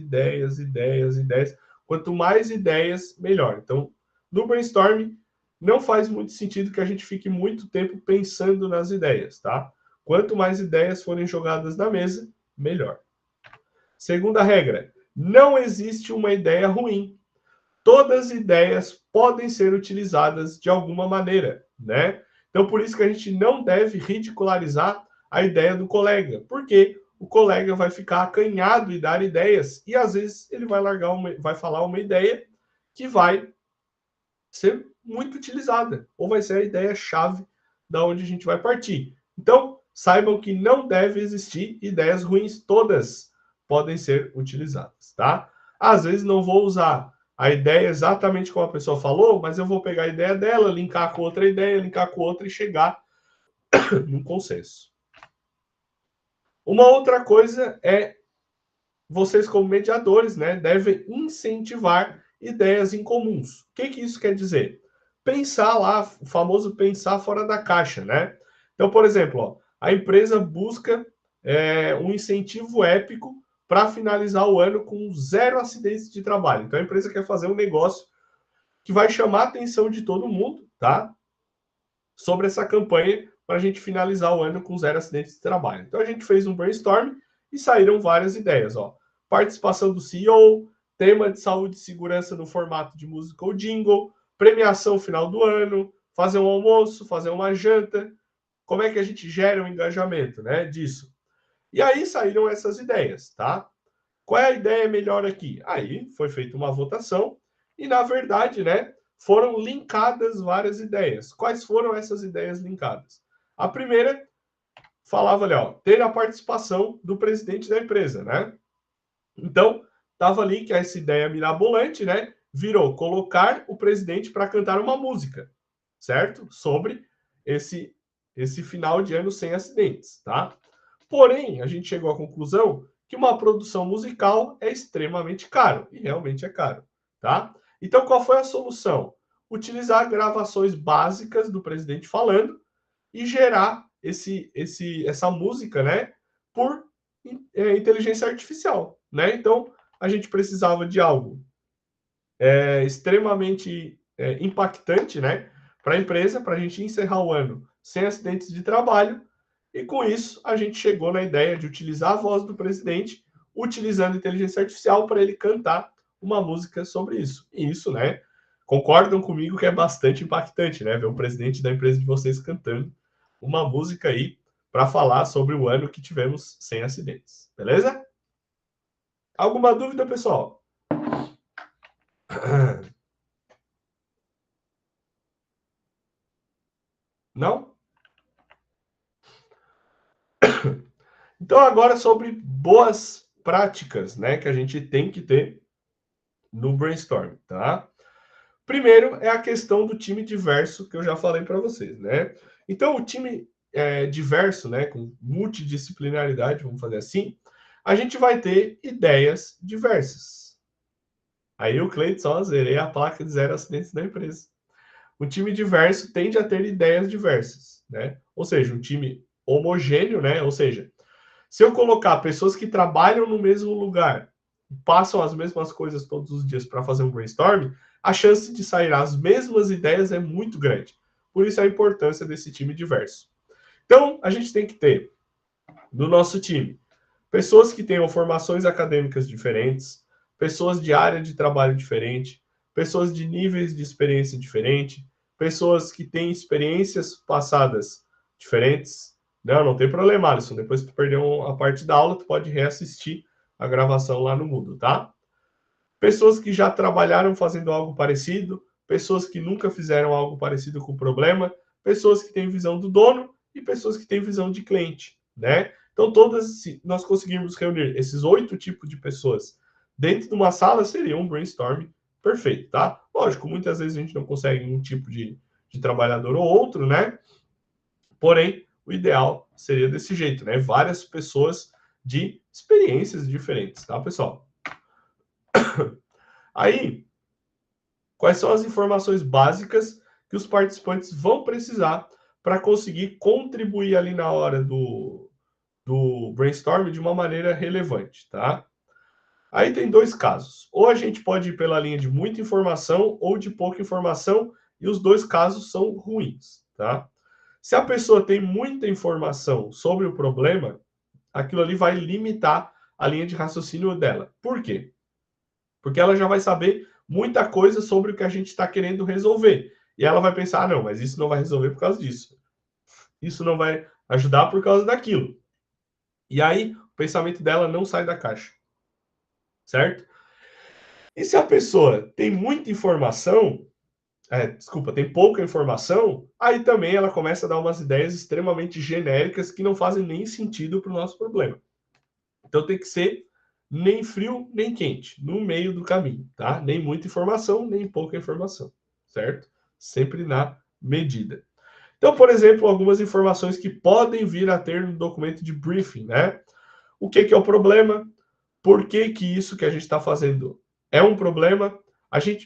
Quanto mais ideias, melhor. Então, no brainstorming, não faz muito sentido que a gente fique muito tempo pensando nas ideias, tá? Quanto mais ideias forem jogadas na mesa, melhor. Segunda regra, não existe uma ideia ruim. Todas as ideias podem ser utilizadas de alguma maneira, né? Então, por isso que a gente não deve ridicularizar a ideia do colega, porque o colega vai ficar acanhado e dar ideias, e às vezes ele vai falar uma ideia que vai ser muito utilizada, ou vai ser a ideia-chave da onde a gente vai partir. Então, saibam que não deve existir ideias ruins, todas podem ser utilizadas, tá? Às vezes não vou usar a ideia exatamente como a pessoa falou, mas eu vou pegar a ideia dela, linkar com outra ideia, linkar com outra e chegar num consenso. Uma outra coisa é vocês como mediadores, né, devem incentivar ideias em comuns. O que isso quer dizer? Pensar lá, o famoso pensar fora da caixa, né? Então, por exemplo, ó, a empresa busca um incentivo épico para finalizar o ano com 0 acidentes de trabalho. Então, a empresa quer fazer um negócio que vai chamar a atenção de todo mundo, tá? Sobre essa campanha para a gente finalizar o ano com 0 acidentes de trabalho. Então, a gente fez um brainstorm e saíram várias ideias, ó. Participação do CEO, tema de saúde e segurança no formato de música ou jingle, premiação final do ano, fazer um almoço, fazer uma janta. Como é que a gente gera um engajamento, né, disso? E aí saíram essas ideias, tá? Qual é a ideia melhor aqui? Aí foi feita uma votação e, na verdade, né, foram linkadas várias ideias. Quais foram essas ideias linkadas? A primeira falava ali, ó, ter a participação do presidente da empresa, né? Então, estava ali que essa ideia mirabolante, né, virou colocar o presidente para cantar uma música, certo? Sobre esse final de ano sem acidentes, tá? Porém, a gente chegou à conclusão que uma produção musical é extremamente caro, e realmente é caro, tá? Então, qual foi a solução? Utilizar gravações básicas do presidente falando e gerar essa música, né, por inteligência artificial, né? Então, a gente precisava de algo extremamente impactante, né, para a empresa, para a gente encerrar o ano sem acidentes de trabalho, e com isso a gente chegou na ideia de utilizar a voz do presidente, utilizando inteligência artificial para ele cantar uma música sobre isso. E isso, né, concordam comigo que é bastante impactante, né, ver o presidente da empresa de vocês cantando uma música aí para falar sobre o ano que tivemos sem acidentes. Beleza? Alguma dúvida, pessoal? Não? Então, agora sobre boas práticas, né, que a gente tem que ter no brainstorm, tá? Primeiro é a questão do time diverso, que eu já falei para vocês, né? Então, o time diverso, né, com multidisciplinaridade, vamos fazer assim, a gente vai ter ideias diversas. Aí o Cleiton, zerei a placa de 0 acidentes da empresa. O time diverso tende a ter ideias diversas, né? Ou seja, um time homogêneo, né? Ou seja, se eu colocar pessoas que trabalham no mesmo lugar, passam as mesmas coisas todos os dias para fazer um brainstorm, a chance de sair as mesmas ideias é muito grande. Por isso a importância desse time diverso. Então, a gente tem que ter no nosso time pessoas que tenham formações acadêmicas diferentes, pessoas de área de trabalho diferente, pessoas de níveis de experiência diferente, pessoas que têm experiências passadas diferentes. Não tem problema, Alisson. Depois que tu perdeu a parte da aula, tu pode reassistir a gravação lá no Moodle, tá? Pessoas que já trabalharam fazendo algo parecido, pessoas que nunca fizeram algo parecido com o problema, pessoas que têm visão do dono e pessoas que têm visão de cliente, né? Então, todas, se nós conseguirmos reunir esses 8 tipos de pessoas dentro de uma sala, seria um brainstorm perfeito, tá? Lógico, muitas vezes a gente não consegue um tipo de trabalhador ou outro, né? Porém, o ideal seria desse jeito, né? Várias pessoas de experiências diferentes, tá, pessoal? Aí, quais são as informações básicas que os participantes vão precisar para conseguir contribuir ali na hora do brainstorm de uma maneira relevante, tá? Aí tem dois casos. Ou a gente pode ir pela linha de muita informação ou de pouca informação, e os dois casos são ruins, tá? Se a pessoa tem muita informação sobre o problema, aquilo ali vai limitar a linha de raciocínio dela. Por quê? Porque ela já vai saber muita coisa sobre o que a gente está querendo resolver. E ela vai pensar, não, mas isso não vai resolver por causa disso. Isso não vai ajudar por causa daquilo. E aí, o pensamento dela não sai da caixa. Certo? E se a pessoa tem muita informação, tem pouca informação, aí também ela começa a dar umas ideias extremamente genéricas que não fazem nem sentido para o nosso problema. Então tem que ser nem frio, nem quente, no meio do caminho, tá? Nem muita informação, nem pouca informação, certo? Sempre na medida. Então, por exemplo, algumas informações que podem vir a ter no documento de briefing, né? O que é o problema? Por que isso que a gente está fazendo é um problema?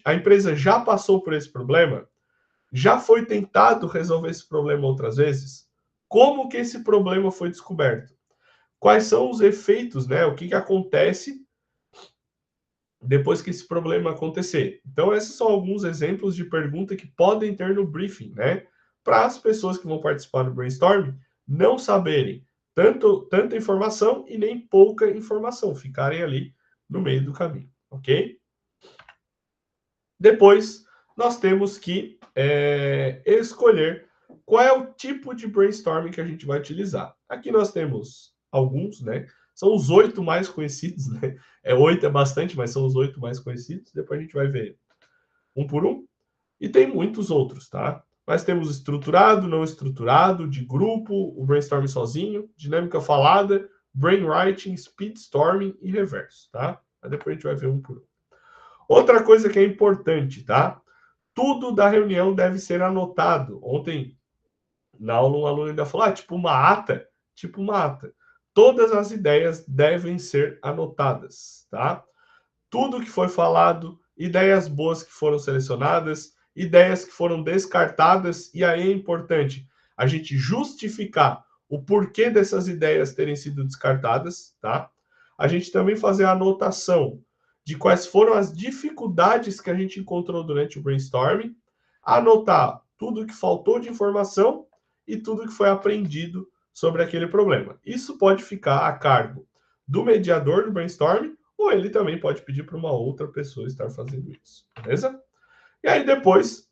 A empresa já passou por esse problema? Já foi tentado resolver esse problema outras vezes? Como que esse problema foi descoberto? Quais são os efeitos, né? O que acontece depois que esse problema acontecer. Então, esses são alguns exemplos de pergunta que podem ter no briefing, né? Para as pessoas que vão participar do brainstorm não saberem tanta informação e nem pouca informação, ficarem ali no meio do caminho, ok? Depois, nós temos que escolher qual é o tipo de brainstorming que a gente vai utilizar. Aqui nós temos alguns, né? São os 8 mais conhecidos, né? 8 é bastante, mas são os 8 mais conhecidos. Depois a gente vai ver um por um. E tem muitos outros, tá? Mas temos estruturado, não estruturado, de grupo, o brainstorming sozinho, dinâmica falada, brainwriting, speedstorming e reverso, tá? Mas depois a gente vai ver um por um. Outra coisa que é importante, tá? Tudo da reunião deve ser anotado. Ontem, na aula, um aluno ainda falou, tipo uma ata. Tipo uma ata. Todas as ideias devem ser anotadas, tá? Tudo que foi falado, ideias boas que foram selecionadas, ideias que foram descartadas, e aí é importante a gente justificar o porquê dessas ideias terem sido descartadas, tá? A gente também fazer a anotação de quais foram as dificuldades que a gente encontrou durante o brainstorming, anotar tudo que faltou de informação e tudo que foi aprendido sobre aquele problema. Isso pode ficar a cargo do mediador do brainstorming, ou ele também pode pedir para uma outra pessoa estar fazendo isso, beleza? E aí depois,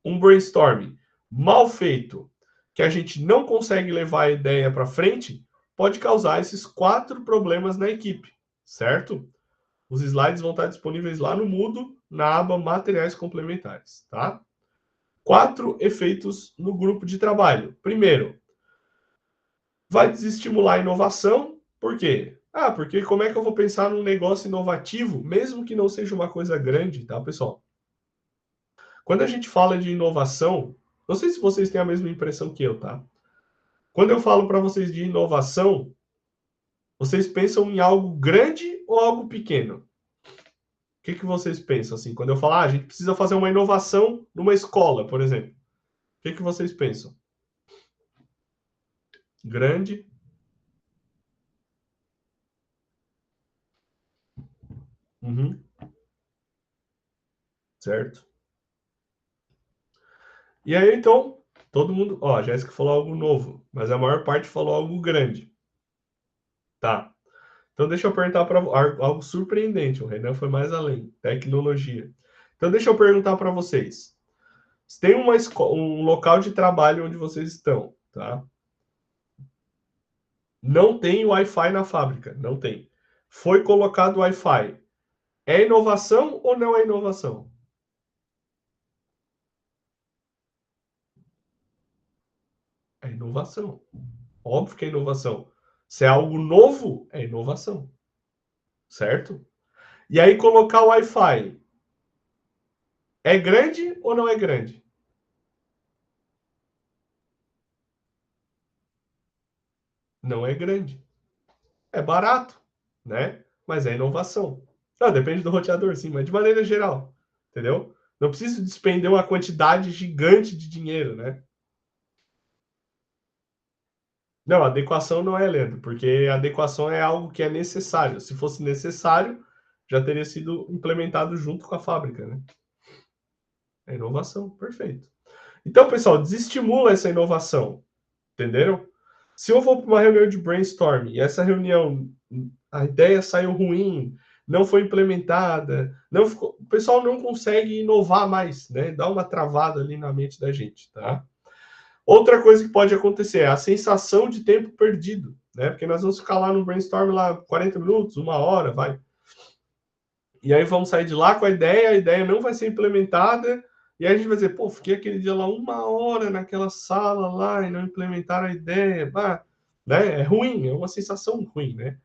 um brainstorming mal feito que a gente não consegue levar a ideia para frente, pode causar esses 4 problemas na equipe, certo? Os slides vão estar disponíveis lá no Moodle, na aba Materiais Complementares, tá? 4 efeitos no grupo de trabalho. Primeiro, vai desestimular a inovação. Por quê? Porque como é que eu vou pensar num negócio inovativo, mesmo que não seja uma coisa grande, tá, pessoal? Quando a gente fala de inovação, não sei se vocês têm a mesma impressão que eu, tá? Quando eu falo para vocês de inovação, vocês pensam em algo grande ou algo pequeno? O que vocês pensam assim? Quando eu falar, a gente precisa fazer uma inovação numa escola, por exemplo. O que vocês pensam? Grande? Uhum. Certo. E aí, então, todo mundo... Ó, a Jéssica falou algo novo, mas a maior parte falou algo grande. Tá. Então, deixa eu perguntar para algo surpreendente. O Renan foi mais além. Tecnologia. Então, deixa eu perguntar para vocês. Se tem um local de trabalho onde vocês estão, tá? Não tem Wi-Fi na fábrica. Não tem. Foi colocado Wi-Fi. É inovação ou não é inovação? É inovação. Óbvio que é inovação. Se é algo novo, é inovação. Certo? E aí, colocar o Wi-Fi é grande ou não é grande? Não é grande. É barato, né? Mas é inovação. Não, depende do roteador, sim, mas de maneira geral. Entendeu? Não preciso despender uma quantidade gigante de dinheiro, né? Não, adequação não é, Leandro, porque adequação é algo que é necessário. Se fosse necessário, já teria sido implementado junto com a fábrica, né? É inovação, perfeito. Então, pessoal, desestimula essa inovação, entenderam? Se eu vou para uma reunião de brainstorming e essa reunião, a ideia saiu ruim, não foi implementada, não ficou, o pessoal não consegue inovar mais, né? Dá uma travada ali na mente da gente, tá? Outra coisa que pode acontecer é a sensação de tempo perdido, né? Porque nós vamos ficar lá no brainstorm lá 40 minutos, uma hora, vai. E aí vamos sair de lá com a ideia não vai ser implementada, e aí a gente vai dizer, pô, fiquei aquele dia lá uma hora naquela sala lá e não implementaram a ideia, bah, né? É ruim, é uma sensação ruim, né?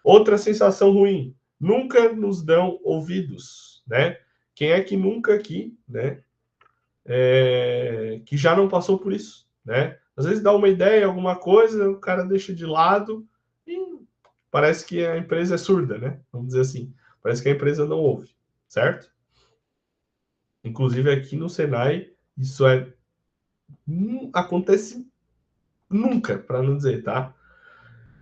Outra sensação ruim, nunca nos dão ouvidos, né? Quem é que nunca aqui, né? Que já não passou por isso, né? Às vezes dá uma ideia, alguma coisa, o cara deixa de lado e parece que a empresa é surda, né? Vamos dizer assim. Parece que a empresa não ouve, certo? Inclusive aqui no Senai, isso acontece nunca, para não dizer, tá?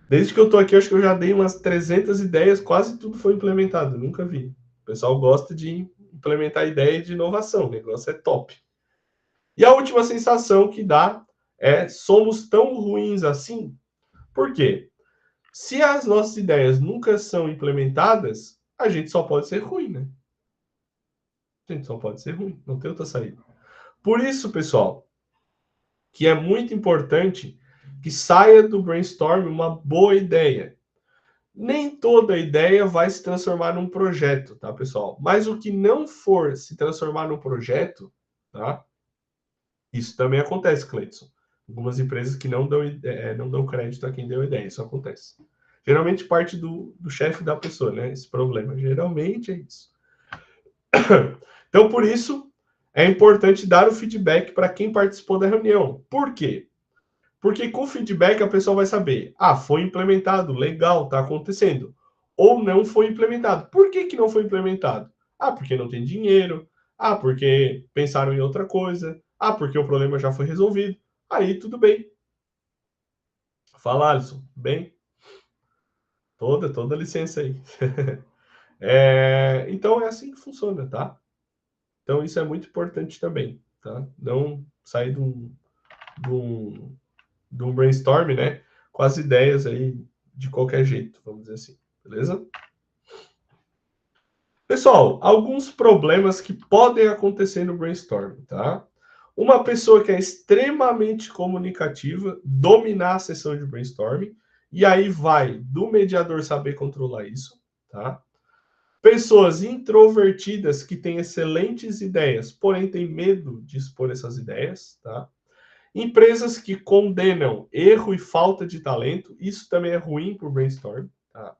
Desde que eu tô aqui, acho que eu já dei umas 300 ideias, quase tudo foi implementado, nunca vi. O pessoal gosta de implementar ideia de inovação, o negócio é top. E a última sensação que dá é somos tão ruins assim. Por quê? Se as nossas ideias nunca são implementadas, a gente só pode ser ruim, né? A gente só pode ser ruim, não tem outra saída. Por isso, pessoal, que é muito importante que saia do brainstorm uma boa ideia. Nem toda ideia vai se transformar num projeto, tá, pessoal? Mas o que não for se transformar num projeto, tá? Isso também acontece, Cleiton. Algumas empresas que não dão crédito a quem deu ideia, isso acontece. Geralmente parte do chefe da pessoa, né? Esse problema. Geralmente é isso. Então, por isso, é importante dar o feedback para quem participou da reunião. Por quê? Porque com feedback a pessoa vai saber, foi implementado, legal, está acontecendo. Ou não foi implementado. Por que não foi implementado? Porque não tem dinheiro. Porque pensaram em outra coisa. Porque o problema já foi resolvido. Aí tudo bem. Fala, Alisson. Bem? Toda licença aí. Então é assim que funciona, tá? Então isso é muito importante também, tá? Não sair de um brainstorm, né? Com as ideias aí de qualquer jeito, vamos dizer assim, beleza? Pessoal, alguns problemas que podem acontecer no brainstorm, tá? Uma pessoa que é extremamente comunicativa, dominar a sessão de brainstorming, e aí vai do mediador saber controlar isso, tá? Pessoas introvertidas que têm excelentes ideias, porém têm medo de expor essas ideias, tá? Empresas que condenam erro e falta de talento, isso também é ruim para o brainstorm, tá?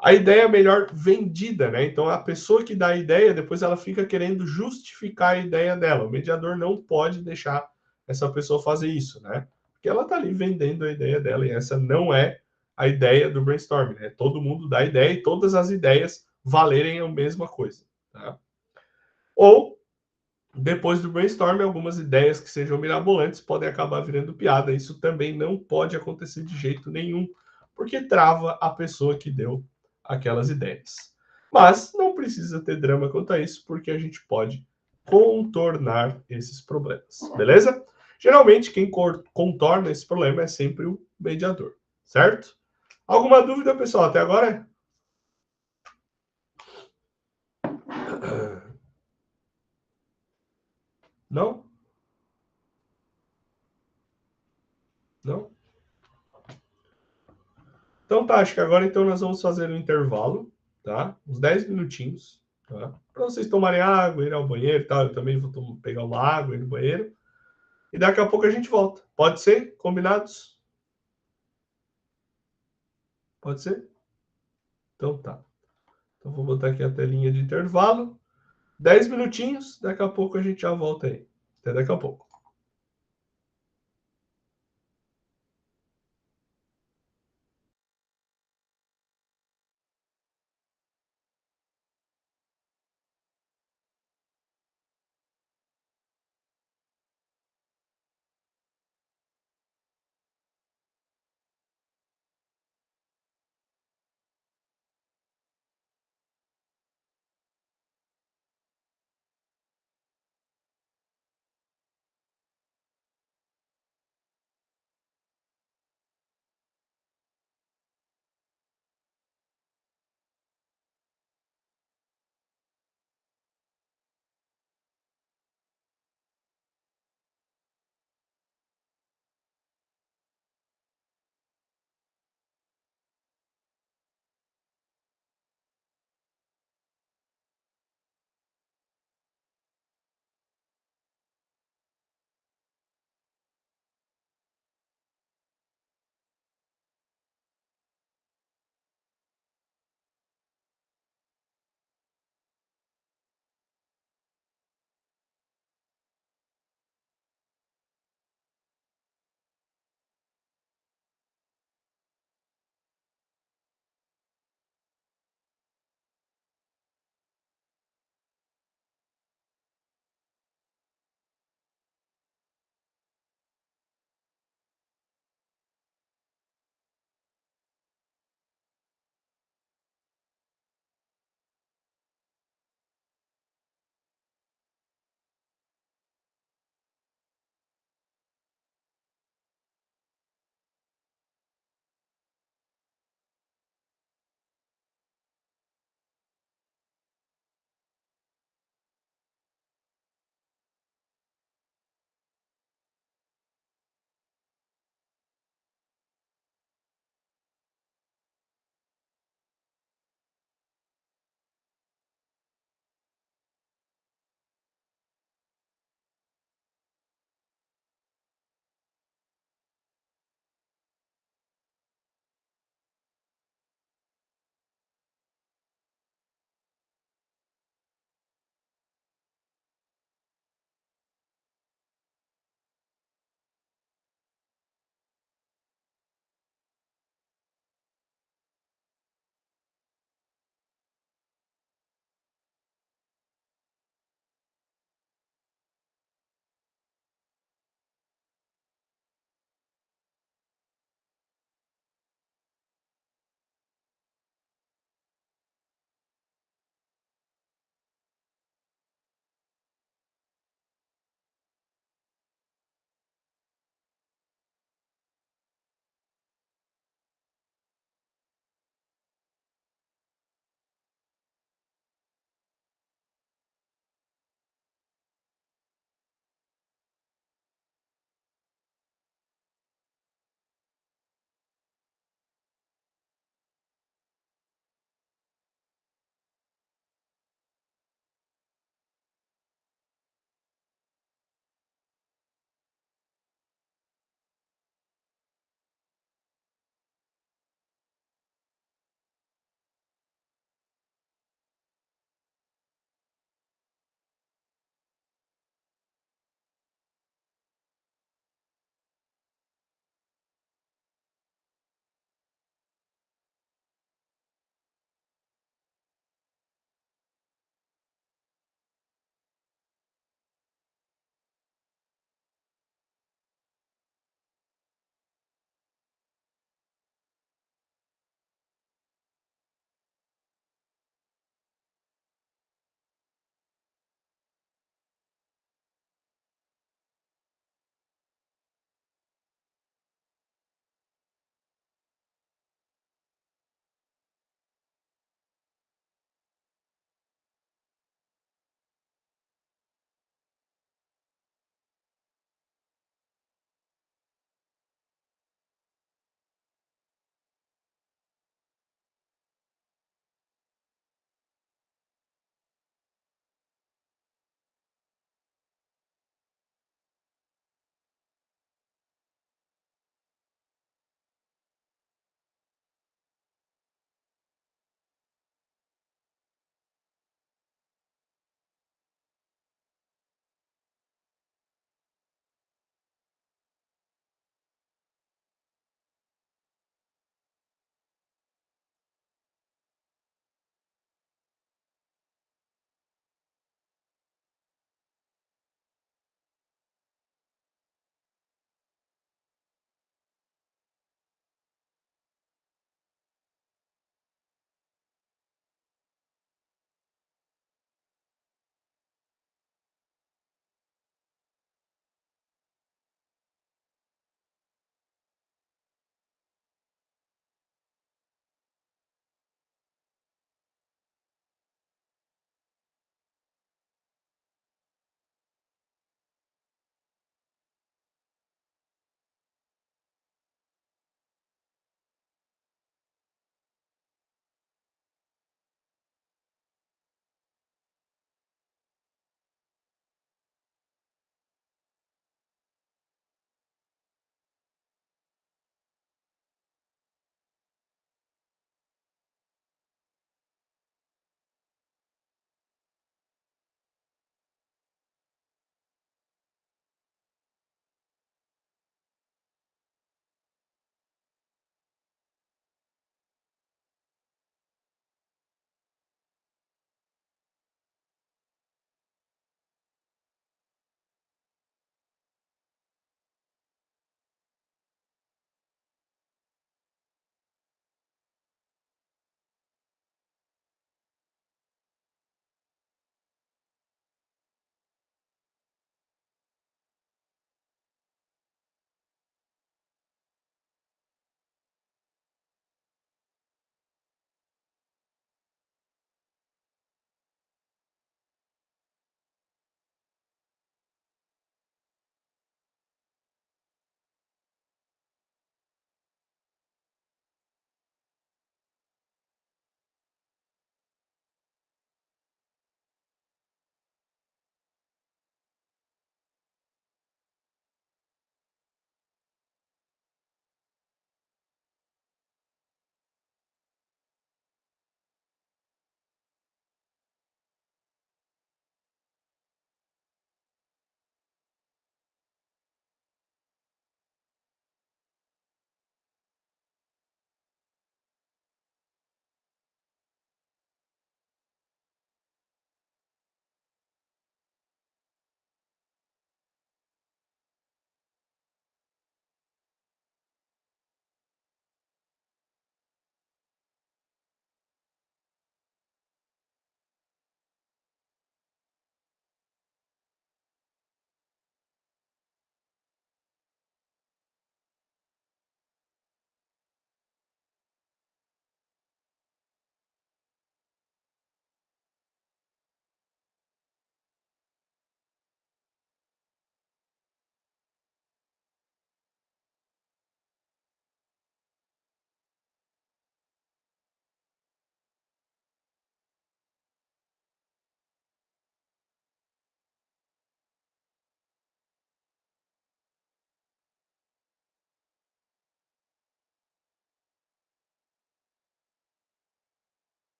A ideia é melhor vendida, né? Então a pessoa que dá a ideia, depois ela fica querendo justificar a ideia dela. O mediador não pode deixar essa pessoa fazer isso, né? Porque ela está ali vendendo a ideia dela e essa não é a ideia do brainstorming, né? Todo mundo dá ideia e todas as ideias valerem a mesma coisa, tá? Ou depois do brainstorming, algumas ideias que sejam mirabolantes podem acabar virando piada. Isso também não pode acontecer de jeito nenhum, porque trava a pessoa que deu aquelas ideias. Mas não precisa ter drama quanto a isso, porque a gente pode contornar esses problemas, beleza? Geralmente, quem contorna esse problema é sempre o mediador, certo? Alguma dúvida, pessoal, até agora? Não? Não? Então tá, acho que agora então nós vamos fazer um intervalo, tá? Uns 10 minutinhos, tá? Para vocês tomarem água, ir ao banheiro e tal. Eu também vou pegar uma água, ir no banheiro. E daqui a pouco a gente volta. Pode ser? Combinados? Pode ser? Então tá. Então vou botar aqui a telinha de intervalo. 10 minutinhos, daqui a pouco a gente já volta aí. Até daqui a pouco.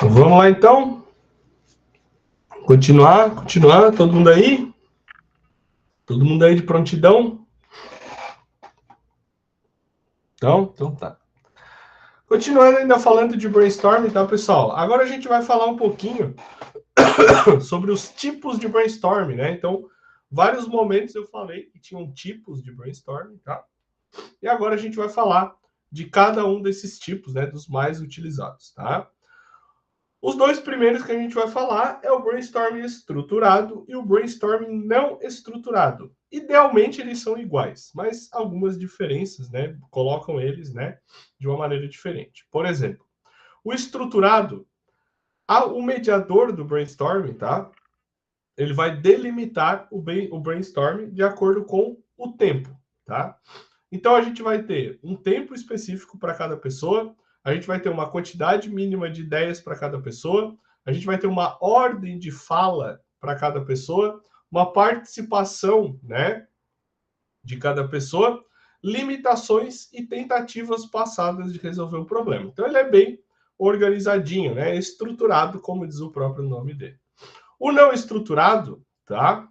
Vamos lá, então. Continuar. Todo mundo aí? Todo mundo aí de prontidão? Então tá. Continuando ainda falando de brainstorming, tá, pessoal? Agora a gente vai falar um pouquinho sobre os tipos de brainstorming, né? Então, vários momentos eu falei que tinham tipos de brainstorming, tá? E agora a gente vai falar de cada um desses tipos, né? Dos mais utilizados, tá? Os dois primeiros que a gente vai falar é o brainstorming estruturado e o brainstorming não estruturado. Idealmente eles são iguais, mas algumas diferenças, né, colocam eles, né, de uma maneira diferente. Por exemplo, o estruturado, o mediador do brainstorming, tá? Ele vai delimitar o brainstorming de acordo com o tempo, tá? Então a gente vai ter um tempo específico para cada pessoa, a gente vai ter uma quantidade mínima de ideias para cada pessoa, a gente vai ter uma ordem de fala para cada pessoa, uma participação, né, de cada pessoa, limitações e tentativas passadas de resolver o problema. Então ele é bem organizadinho, né, estruturado, como diz o próprio nome dele. O não estruturado, tá?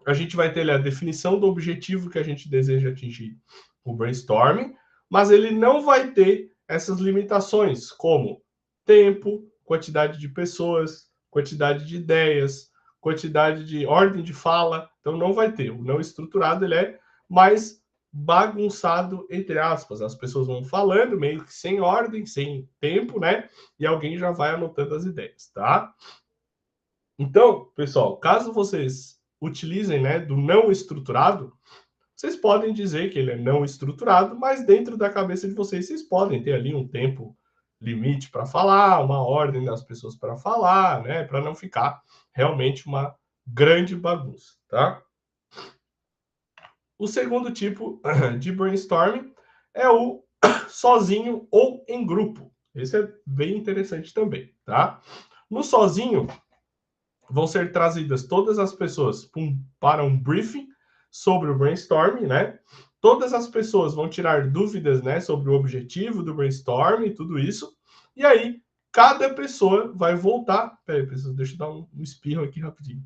A gente vai ter ali a definição do objetivo que a gente deseja atingir, o brainstorming, mas ele não vai ter essas limitações, como tempo, quantidade de pessoas, quantidade de ideias, quantidade de ordem de fala. Então não vai ter. O não estruturado ele é mais bagunçado, entre aspas. As pessoas vão falando meio que sem ordem, sem tempo, né? E alguém já vai anotando as ideias, tá? Então, pessoal, caso vocês utilizem, né, do não estruturado, vocês podem dizer que ele é não estruturado, mas dentro da cabeça de vocês, vocês podem ter ali um tempo limite para falar, uma ordem das pessoas para falar, né, para não ficar realmente uma grande bagunça, tá? O segundo tipo de brainstorming é o sozinho ou em grupo. Esse é bem interessante também, tá? No sozinho, vão ser trazidas todas as pessoas para um briefing sobre o brainstorming, né? Todas as pessoas vão tirar dúvidas, né, sobre o objetivo do brainstorming e tudo isso. E aí, cada pessoa vai voltar. Peraí, pessoal, deixa eu dar um espirro aqui rapidinho.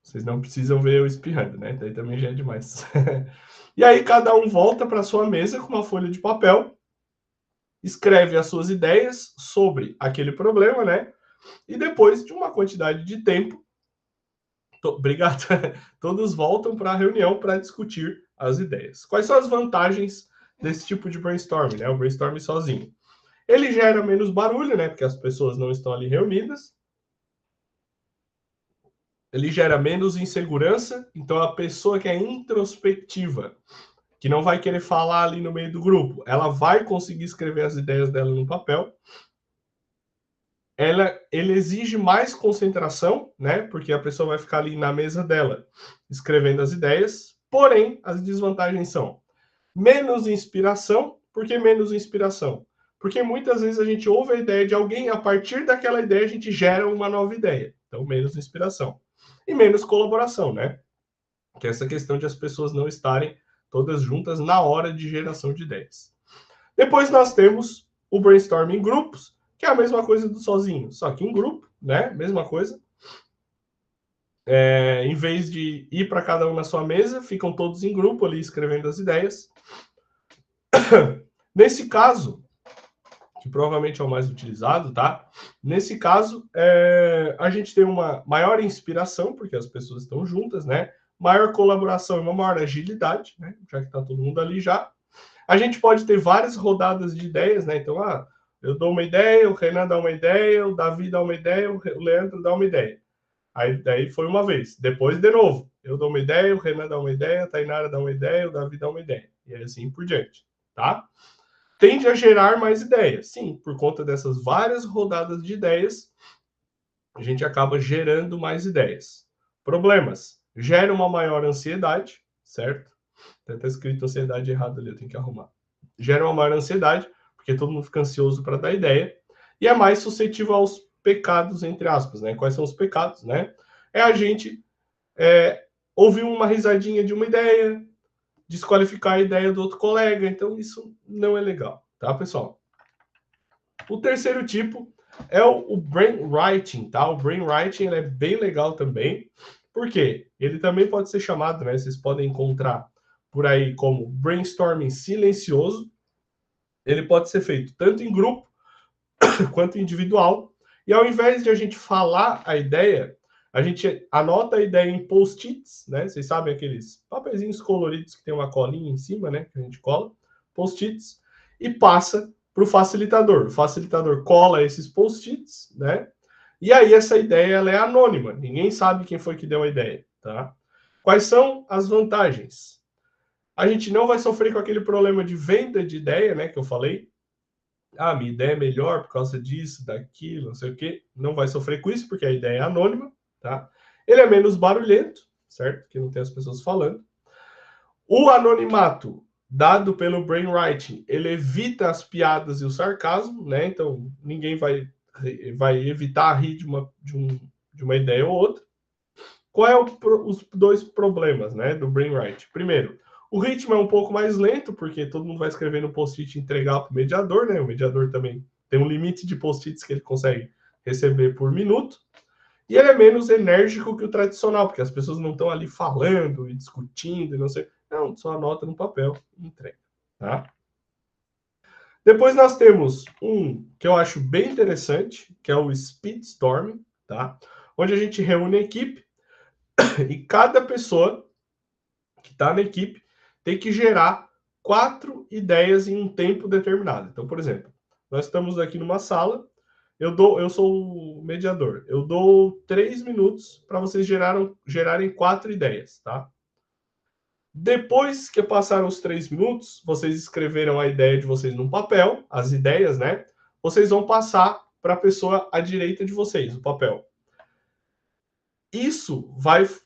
Vocês não precisam ver eu espirrando, né? Daí também já é demais. E aí, cada um volta para sua mesa com uma folha de papel, escreve as suas ideias sobre aquele problema, né? E depois de uma quantidade de tempo, obrigado, todos voltam para a reunião para discutir as ideias. Quais são as vantagens desse tipo de brainstorming, né? O brainstorming sozinho. Ele gera menos barulho, né? Porque as pessoas não estão ali reunidas. Ele gera menos insegurança. Então, a pessoa que é introspectiva, que não vai querer falar ali no meio do grupo, ela vai conseguir escrever as ideias dela no papel. Ele exige mais concentração, né? Porque a pessoa vai ficar ali na mesa dela, escrevendo as ideias. Porém, as desvantagens são menos inspiração. Por que menos inspiração? Porque muitas vezes a gente ouve a ideia de alguém, a partir daquela ideia a gente gera uma nova ideia. Então, menos inspiração. E menos colaboração, né? Que é essa questão de as pessoas não estarem todas juntas na hora de geração de ideias. Depois nós temos o brainstorming em grupos, que é a mesma coisa do sozinho, só que em grupo, né? Mesma coisa. Em vez de ir para cada um na sua mesa, ficam todos em grupo ali escrevendo as ideias. Nesse caso, que provavelmente é o mais utilizado, tá? Nesse caso, a gente tem uma maior inspiração, porque as pessoas estão juntas, né? Maior colaboração e uma maior agilidade, né? Já que está todo mundo ali já. A gente pode ter várias rodadas de ideias, né? Então, eu dou uma ideia, o Renan dá uma ideia, o Davi dá uma ideia, o Leandro dá uma ideia. Aí daí foi uma vez. Depois, de novo, eu dou uma ideia, o Renan dá uma ideia, a Tainara dá uma ideia, o Davi dá uma ideia. E assim por diante, tá? Tende a gerar mais ideias. Sim, por conta dessas várias rodadas de ideias, a gente acaba gerando mais ideias. Problemas. Gera uma maior ansiedade, certo? Está escrito ansiedade errado ali, eu tenho que arrumar. Gera uma maior ansiedade, porque todo mundo fica ansioso para dar ideia, e é mais suscetível aos pecados, entre aspas, né? Quais são os pecados, né? É a gente ouvir uma risadinha de uma ideia, desqualificar a ideia do outro colega. Então, isso não é legal, tá, pessoal? O terceiro tipo é o brainwriting, tá? O brainwriting é bem legal também. Por quê? Ele também pode ser chamado, né? Vocês podem encontrar por aí como brainstorming silencioso. Ele pode ser feito tanto em grupo quanto individual. E ao invés de a gente falar a ideia, a gente anota a ideia em post-its, né? Vocês sabem aqueles papeizinhos coloridos que tem uma colinha em cima, né? Que a gente cola, post-its, e passa para o facilitador. O facilitador cola esses post-its, né? E aí essa ideia ela é anônima. Ninguém sabe quem foi que deu a ideia, tá? Quais são as vantagens? A gente não vai sofrer com aquele problema de venda de ideia, né? Que eu falei. Ah, minha ideia é melhor por causa disso, daquilo, não sei o quê. Não vai sofrer com isso, porque a ideia é anônima, tá? Ele é menos barulhento, certo? Que não tem as pessoas falando. O anonimato dado pelo brainwriting, ele evita as piadas e o sarcasmo, né? Então, ninguém vai evitar rir de uma ideia ou outra. Qual é os dois problemas, né, do brainwriting? Primeiro, o ritmo é um pouco mais lento, porque todo mundo vai escrever no post-it e entregar para o mediador, né? O mediador também tem um limite de post-its que ele consegue receber por minuto. E ele é menos enérgico que o tradicional, porque as pessoas não estão ali falando e discutindo e não sei. Não, só anota no papel e entrega, tá? Depois nós temos um que eu acho bem interessante, que é o Speedstorm, tá? Onde a gente reúne a equipe e cada pessoa que está na equipe tem que gerar 4 ideias em um tempo determinado. Então, por exemplo, nós estamos aqui numa sala, eu sou o mediador, eu dou 3 minutos para vocês gerarem 4 ideias, tá? Depois que passaram os 3 minutos, vocês escreveram a ideia de vocês num papel, as ideias, né? Vocês vão passar para a pessoa à direita de vocês, o papel.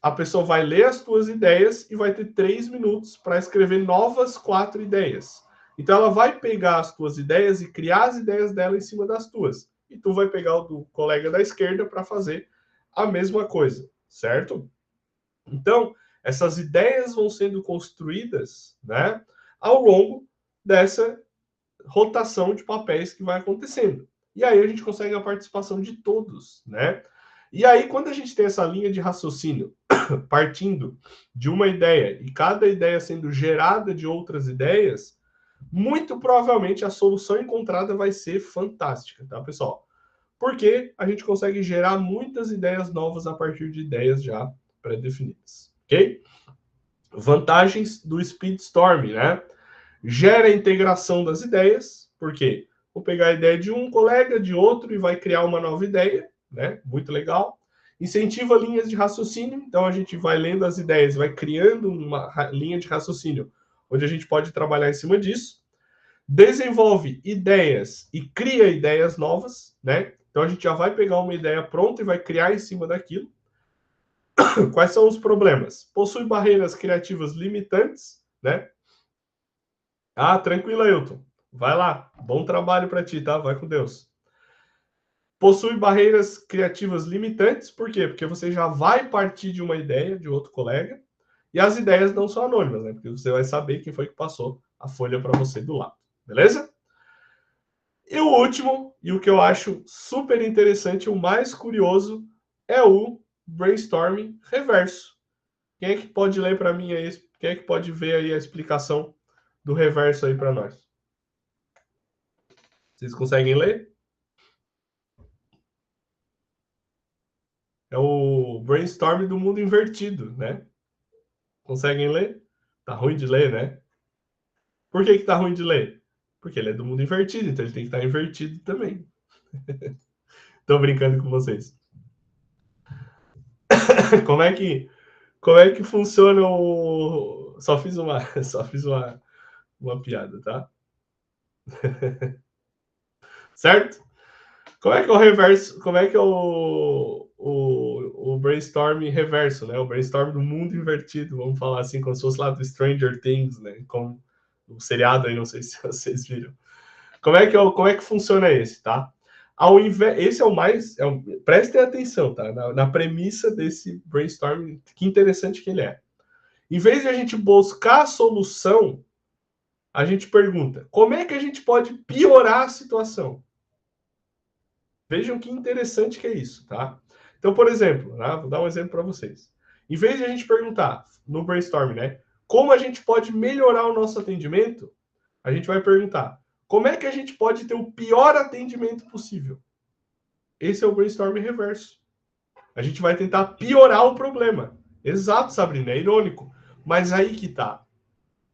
A pessoa vai ler as tuas ideias e vai ter 3 minutos para escrever novas 4 ideias. Então ela vai pegar as tuas ideias e criar as ideias dela em cima das tuas. E tu vai pegar o do colega da esquerda para fazer a mesma coisa, certo? Então, essas ideias vão sendo construídas, né, ao longo dessa rotação de papéis que vai acontecendo. E aí a gente consegue a participação de todos, né? E aí, quando a gente tem essa linha de raciocínio partindo de uma ideia e cada ideia sendo gerada de outras ideias, muito provavelmente a solução encontrada vai ser fantástica, tá, pessoal? Porque a gente consegue gerar muitas ideias novas a partir de ideias já pré-definidas, ok? Vantagens do Speedstorm, né? Gera a integração das ideias, porque vou pegar a ideia de um colega, de outro, e vai criar uma nova ideia, né? Muito legal. Incentiva linhas de raciocínio, então a gente vai lendo as ideias, vai criando uma linha de raciocínio, onde a gente pode trabalhar em cima disso. Desenvolve ideias e cria ideias novas, né? Então a gente já vai pegar uma ideia pronta e vai criar em cima daquilo. Quais são os problemas? Possui barreiras criativas limitantes, né? Ah, tranquilo, Ailton. Vai lá. Bom trabalho para ti, tá? Vai com Deus. Possui barreiras criativas limitantes, por quê? Porque você já vai partir de uma ideia de outro colega e as ideias não são anônimas, né? Porque você vai saber quem foi que passou a folha para você do lado, beleza? E o último, e o que eu acho super interessante, o mais curioso, é o brainstorming reverso. Quem é que pode ler para mim aí? Quem é que pode ver aí a explicação do reverso aí para nós? Vocês conseguem ler? É o brainstorm do mundo invertido, né? Conseguem ler? Tá ruim de ler, né? Por que tá ruim de ler? Porque ele é do mundo invertido, então ele tem que estar invertido também. Tô brincando com vocês. Como é que funciona o... só fiz uma piada, tá? Certo? Como é que é o reverso? Como é que é o brainstorm reverso, né? O brainstorm do mundo invertido, vamos falar assim, como se fosse lá do Stranger Things, né? Como o seriado aí, não sei se vocês viram. Como é que funciona esse, tá? Ao invés, esse é o mais. Prestem atenção, tá? Na premissa desse brainstorm, que interessante que ele é. Em vez de a gente buscar a solução, a gente pergunta, como é que a gente pode piorar a situação? Vejam que interessante que é isso, tá? Então, por exemplo, né, vou dar um exemplo para vocês. Em vez de a gente perguntar no brainstorm, né, como a gente pode melhorar o nosso atendimento, a gente vai perguntar, como é que a gente pode ter o pior atendimento possível? Esse é o brainstorm reverso. A gente vai tentar piorar o problema. Exato, Sabrina, é irônico. Mas aí que tá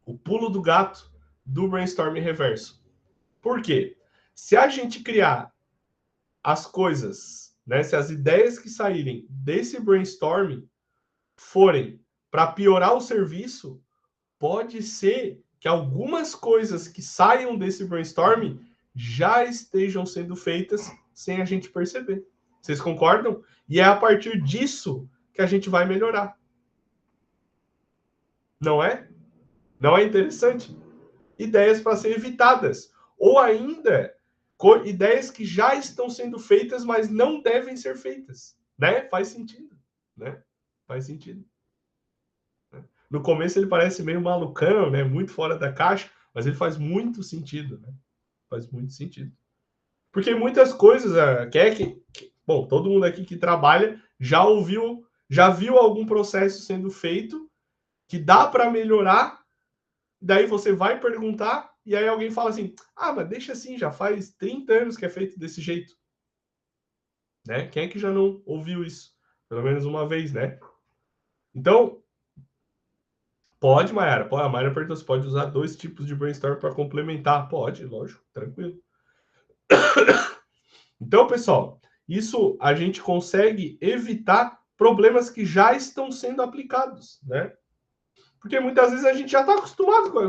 o pulo do gato do brainstorm reverso. Por quê? Se a gente criar as coisas, né, se as ideias que saírem desse brainstorm forem para piorar o serviço, pode ser que algumas coisas que saiam desse brainstorm já estejam sendo feitas sem a gente perceber. Vocês concordam? E é a partir disso que a gente vai melhorar. Não é? Não é interessante? Ideias para ser evitadas. Ou ainda, ideias que já estão sendo feitas, mas não devem ser feitas. Né? Faz sentido. Né? Faz sentido. No começo ele parece meio malucão, né? Muito fora da caixa, mas ele faz muito sentido. Né? Faz muito sentido. Porque muitas coisas, bom, todo mundo aqui que trabalha já ouviu, já viu algum processo sendo feito que dá para melhorar, daí você vai perguntar e aí alguém fala assim: "Ah, mas deixa assim, já faz 30 anos que é feito desse jeito". Né? Quem é que já não ouviu isso? Pelo menos uma vez, né? Então, pode, Mayara. A Mayara perguntou se pode usar 2 tipos de brainstorm para complementar. Pode, lógico, tranquilo. Então, pessoal, isso a gente consegue evitar problemas que já estão sendo aplicados, né? Porque muitas vezes a gente já está acostumado com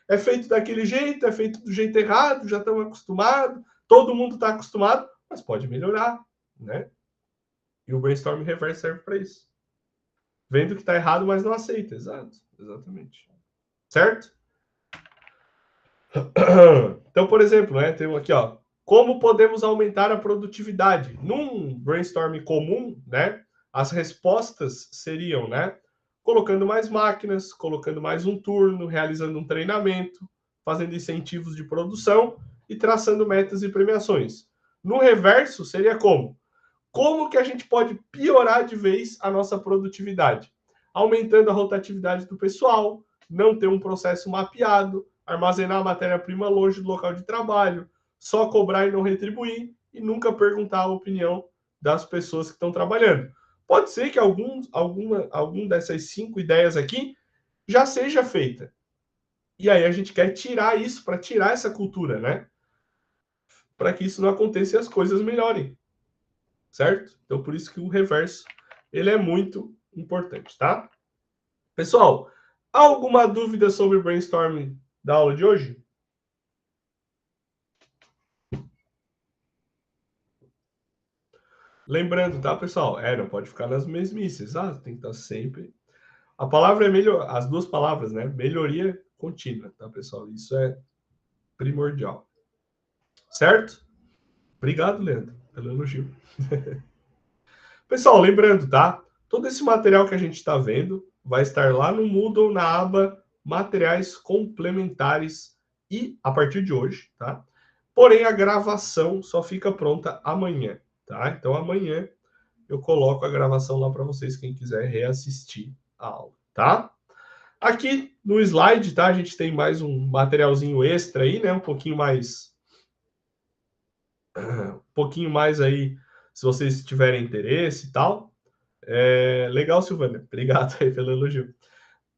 é feito daquele jeito, é feito do jeito errado, já estamos acostumados, todo mundo está acostumado, mas pode melhorar, né? E o brainstorm reverso serve para isso. Vendo que está errado, mas não aceita. Exato, exatamente. Certo? Então, por exemplo, né, tem aqui, ó, como podemos aumentar a produtividade? Num brainstorm comum, né, as respostas seriam, né, colocando mais máquinas, colocando mais um turno, realizando um treinamento, fazendo incentivos de produção e traçando metas e premiações. No reverso, seria como? Como que a gente pode piorar de vez a nossa produtividade? Aumentando a rotatividade do pessoal, não ter um processo mapeado, armazenar a matéria-prima longe do local de trabalho, só cobrar e não retribuir, e nunca perguntar a opinião das pessoas que estão trabalhando. Pode ser que algum dessas 5 ideias aqui já seja feita. E aí a gente quer tirar isso, para tirar essa cultura, né? Para que isso não aconteça e as coisas melhorem. Certo? Então, por isso que o reverso ele é muito importante, tá? Pessoal, alguma dúvida sobre o brainstorming da aula de hoje? Lembrando, tá, pessoal? Não pode ficar nas mesmices. Tem que estar sempre. A palavra é melhor, as 2 palavras, né? Melhoria contínua, tá, pessoal? Isso é primordial. Certo? Obrigado, Leandro, pelo elogio. Pessoal, lembrando, tá? Todo esse material que a gente está vendo vai estar lá no Moodle, na aba Materiais Complementares e a partir de hoje, tá? Porém, a gravação só fica pronta amanhã, tá? Então, amanhã eu coloco a gravação lá para vocês, quem quiser reassistir a aula, tá? Aqui no slide, tá? A gente tem mais um materialzinho extra aí, né? Um pouquinho mais aí, se vocês tiverem interesse e tal. Legal, Silvana. Obrigado aí pelo elogio.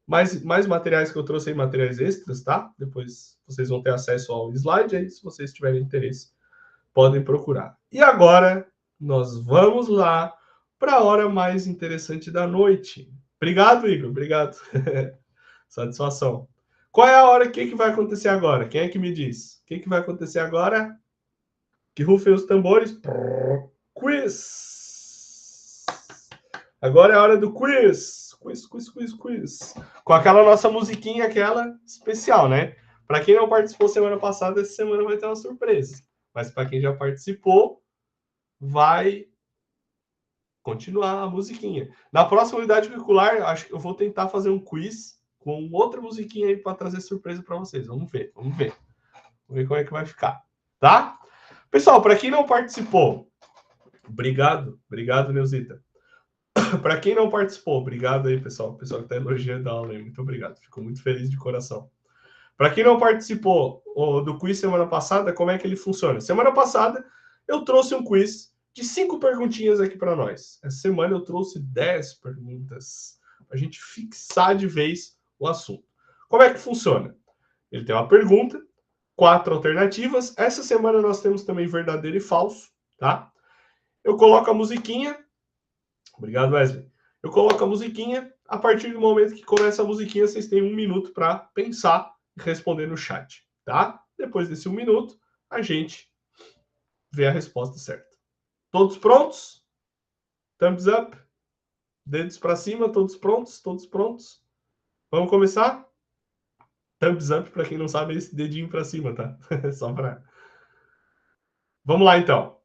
Mais materiais que eu trouxe aí, materiais extras, tá? Depois vocês vão ter acesso ao slide aí, se vocês tiverem interesse, podem procurar. E agora, nós vamos lá para a hora mais interessante da noite. Obrigado, Igor. Obrigado. Satisfação. Qual é a hora? O que vai acontecer agora? Quem é que me diz? O que vai acontecer agora? Que rufem os tambores. Quiz! Agora é a hora do quiz. Quiz. Com aquela nossa musiquinha, aquela especial, né? Para quem não participou semana passada, essa semana vai ter uma surpresa. Mas para quem já participou, vai continuar a musiquinha. Na próxima unidade curricular, acho que eu vou tentar fazer um quiz com outra musiquinha aí para trazer surpresa para vocês. Vamos ver. Vamos ver como é que vai ficar, tá? Pessoal, para quem não participou, obrigado, Neuzita. Para quem não participou, obrigado aí, pessoal. O pessoal que está elogiando a aula aí, muito obrigado. Fico muito feliz de coração. Para quem não participou do quiz semana passada, como é que ele funciona? Semana passada, eu trouxe um quiz de 5 perguntinhas aqui para nós. Essa semana eu trouxe 10 perguntas para a gente fixar de vez o assunto. Como é que funciona? Ele tem uma pergunta, 4 alternativas. Essa semana nós temos também verdadeiro e falso, tá? Eu coloco a musiquinha. Obrigado, Wesley. Eu coloco a musiquinha. A partir do momento que começa a musiquinha, vocês têm 1 minuto para pensar e responder no chat, tá? Depois desse 1 minuto, a gente vê a resposta certa. Todos prontos? Thumbs up? Dedos para cima? Todos prontos? Todos prontos? Vamos começar? Thumbs up, para quem não sabe, é esse dedinho para cima, tá? Só para... Vamos lá, então.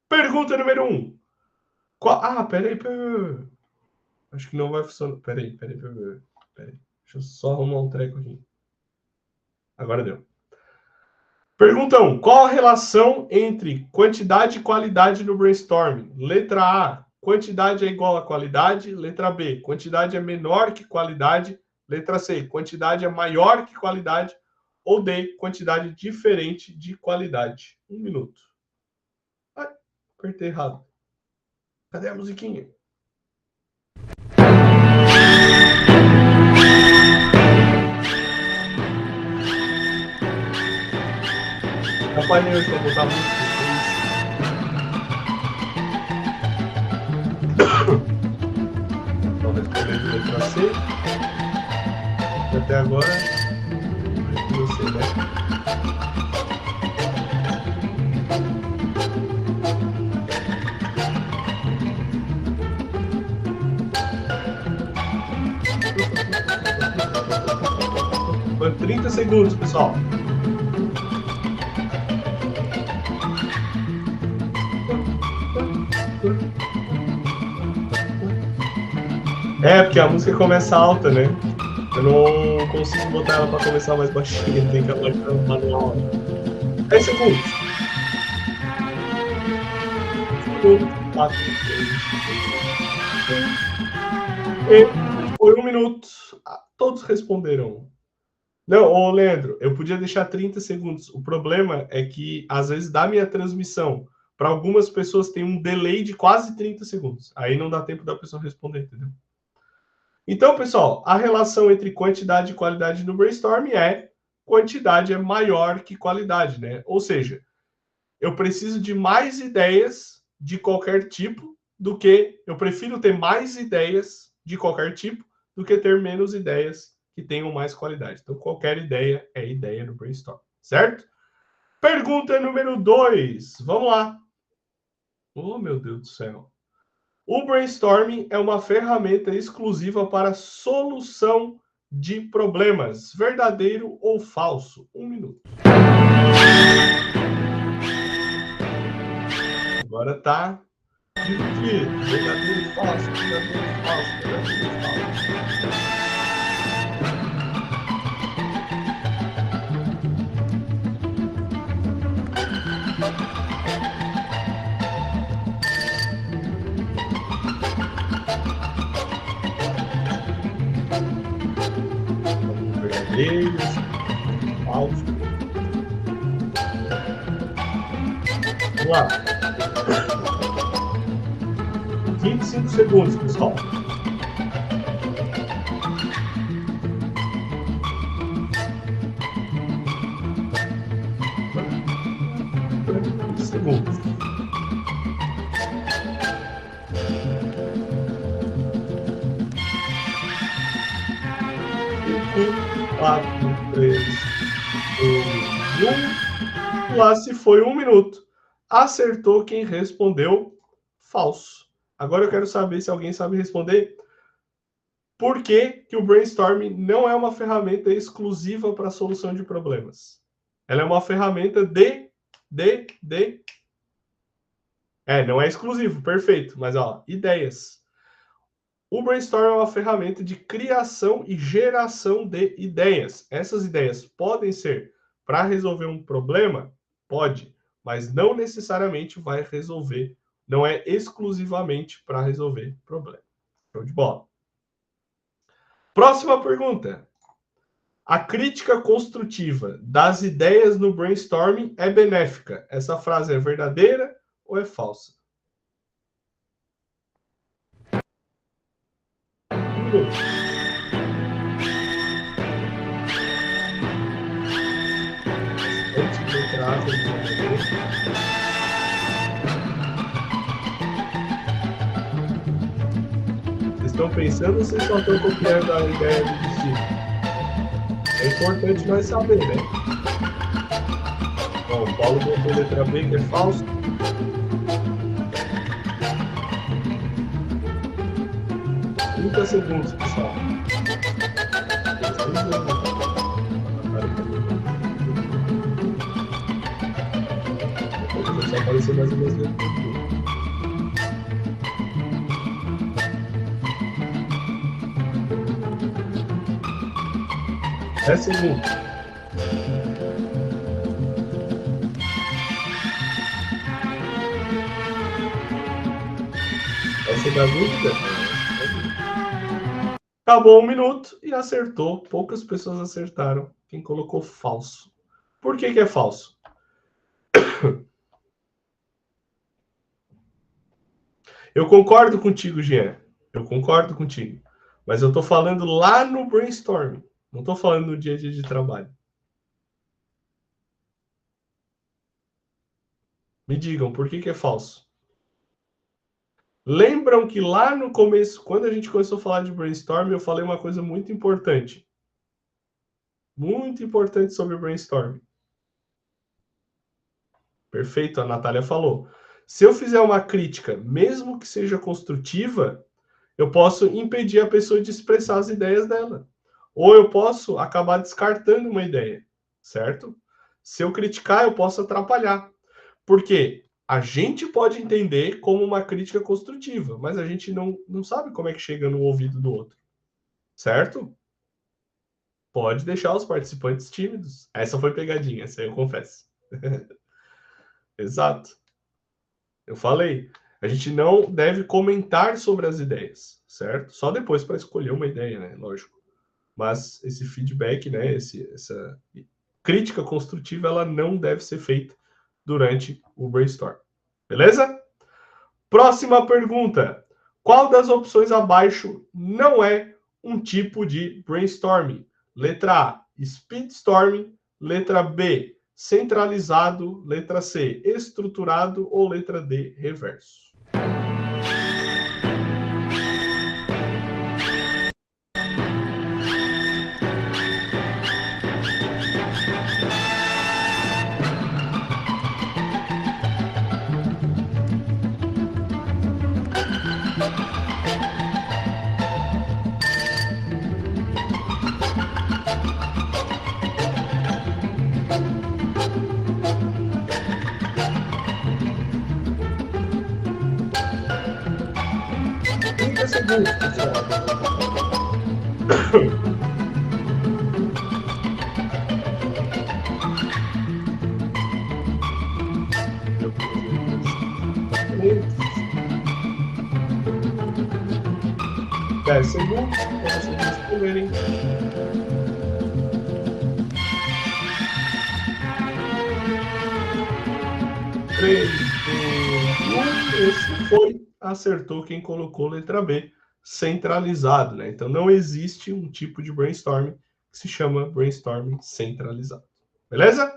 Pergunta número 1. Peraí. Acho que não vai funcionar. Peraí. Deixa eu só arrumar um treco aqui. Agora deu. Pergunta 1. Qual a relação entre quantidade e qualidade no brainstorming? Letra A, quantidade é igual a qualidade. Letra B, quantidade é menor que qualidade. Letra C, quantidade é maior que qualidade. Ou D, quantidade diferente de qualidade. 1 minuto. Ai, apertei errado. Cadê a musiquinha? Apanhei hoje para botar a música. Então, respondendo letra C. E até agora, você, né? Foi 30 segundos, pessoal. É, porque a música começa alta, né? Eu não consigo botar ela para começar mais baixinha, tem que abaixar o manual. 10 segundos. 4, 3, 2, 1. E foi 1 minuto. Todos responderam. Não, ô Leandro, eu podia deixar 30 segundos. O problema é que, às vezes, da minha transmissão, para algumas pessoas tem um delay de quase 30 segundos. Aí não dá tempo da pessoa responder, entendeu? Então, pessoal, a relação entre quantidade e qualidade no brainstorming é quantidade é maior que qualidade, né? Ou seja, eu preciso de mais ideias de qualquer tipo do que... Eu prefiro ter mais ideias de qualquer tipo do que ter menos ideias que tenham mais qualidade. Então, qualquer ideia é ideia no brainstorm, certo? Pergunta número 2. Vamos lá. Oh, meu Deus do céu. O brainstorming é uma ferramenta exclusiva para solução de problemas. Verdadeiro ou falso? 1 minuto. Agora tá dividido. Verdadeiro e falso, verdadeiro e falso, verdadeiro e falso. Verdadeiros, falsos. Vamos lá. 25 segundos, pessoal. Segundos. 4, 3, 2, 1. Lá se foi 1 minuto. Acertou quem respondeu falso. Agora eu quero saber se alguém sabe responder por que o brainstorming não é uma ferramenta exclusiva para a solução de problemas. Ela é uma ferramenta de Não é exclusivo, perfeito. Mas, ó, ideias. O brainstorm é uma ferramenta de criação e geração de ideias. Essas ideias podem ser para resolver um problema? Pode, mas não necessariamente vai resolver. Não é exclusivamente para resolver problema. Show de bola. Próxima pergunta. A crítica construtiva das ideias no brainstorming é benéfica. Essa frase é verdadeira ou é falsa? Antes de entrar, vocês estão pensando ou vocês só estão copiando a ideia do destino? É importante nós saber, né? Bom, o Paulo botou letra B, que é falso. Segundos, pessoal. Vou começar a aparecer mais ou menos dentro do 10 segundos. Essa é da dúvida? Acabou 1 minuto e acertou. Poucas pessoas acertaram. Quem colocou falso. Por que é falso? Eu concordo contigo, Jean. Eu concordo contigo. Mas eu estou falando lá no brainstorming. Não estou falando no dia a dia de trabalho. Me digam, por que é falso? Lembram que lá no começo, quando a gente começou a falar de brainstorming, eu falei uma coisa muito importante. Muito importante sobre brainstorming. Perfeito, a Natália falou. Se eu fizer uma crítica, mesmo que seja construtiva, eu posso impedir a pessoa de expressar as ideias dela. Ou eu posso acabar descartando uma ideia, certo? Se eu criticar, eu posso atrapalhar. Por quê? A gente pode entender como uma crítica construtiva, mas a gente não sabe como é que chega no ouvido do outro. Certo? Pode deixar os participantes tímidos. Essa foi pegadinha, essa aí eu confesso. Exato. Eu falei. A gente não deve comentar sobre as ideias, certo? Só depois para escolher uma ideia, né? Lógico. Mas esse feedback, né? Essa crítica construtiva, ela não deve ser feita durante o brainstorm. Beleza? Próxima pergunta. Qual das opções abaixo não é um tipo de brainstorming? Letra A, speedstorming. Letra B, centralizado. Letra C, estruturado. Ou letra D, reverso? Segundos, pessoal. Dez segundos para vocês responderem. 3, 2, 1. Esse foi. Acertou quem colocou letra B, centralizado, né? Então não existe um tipo de brainstorming que se chama brainstorming centralizado. Beleza?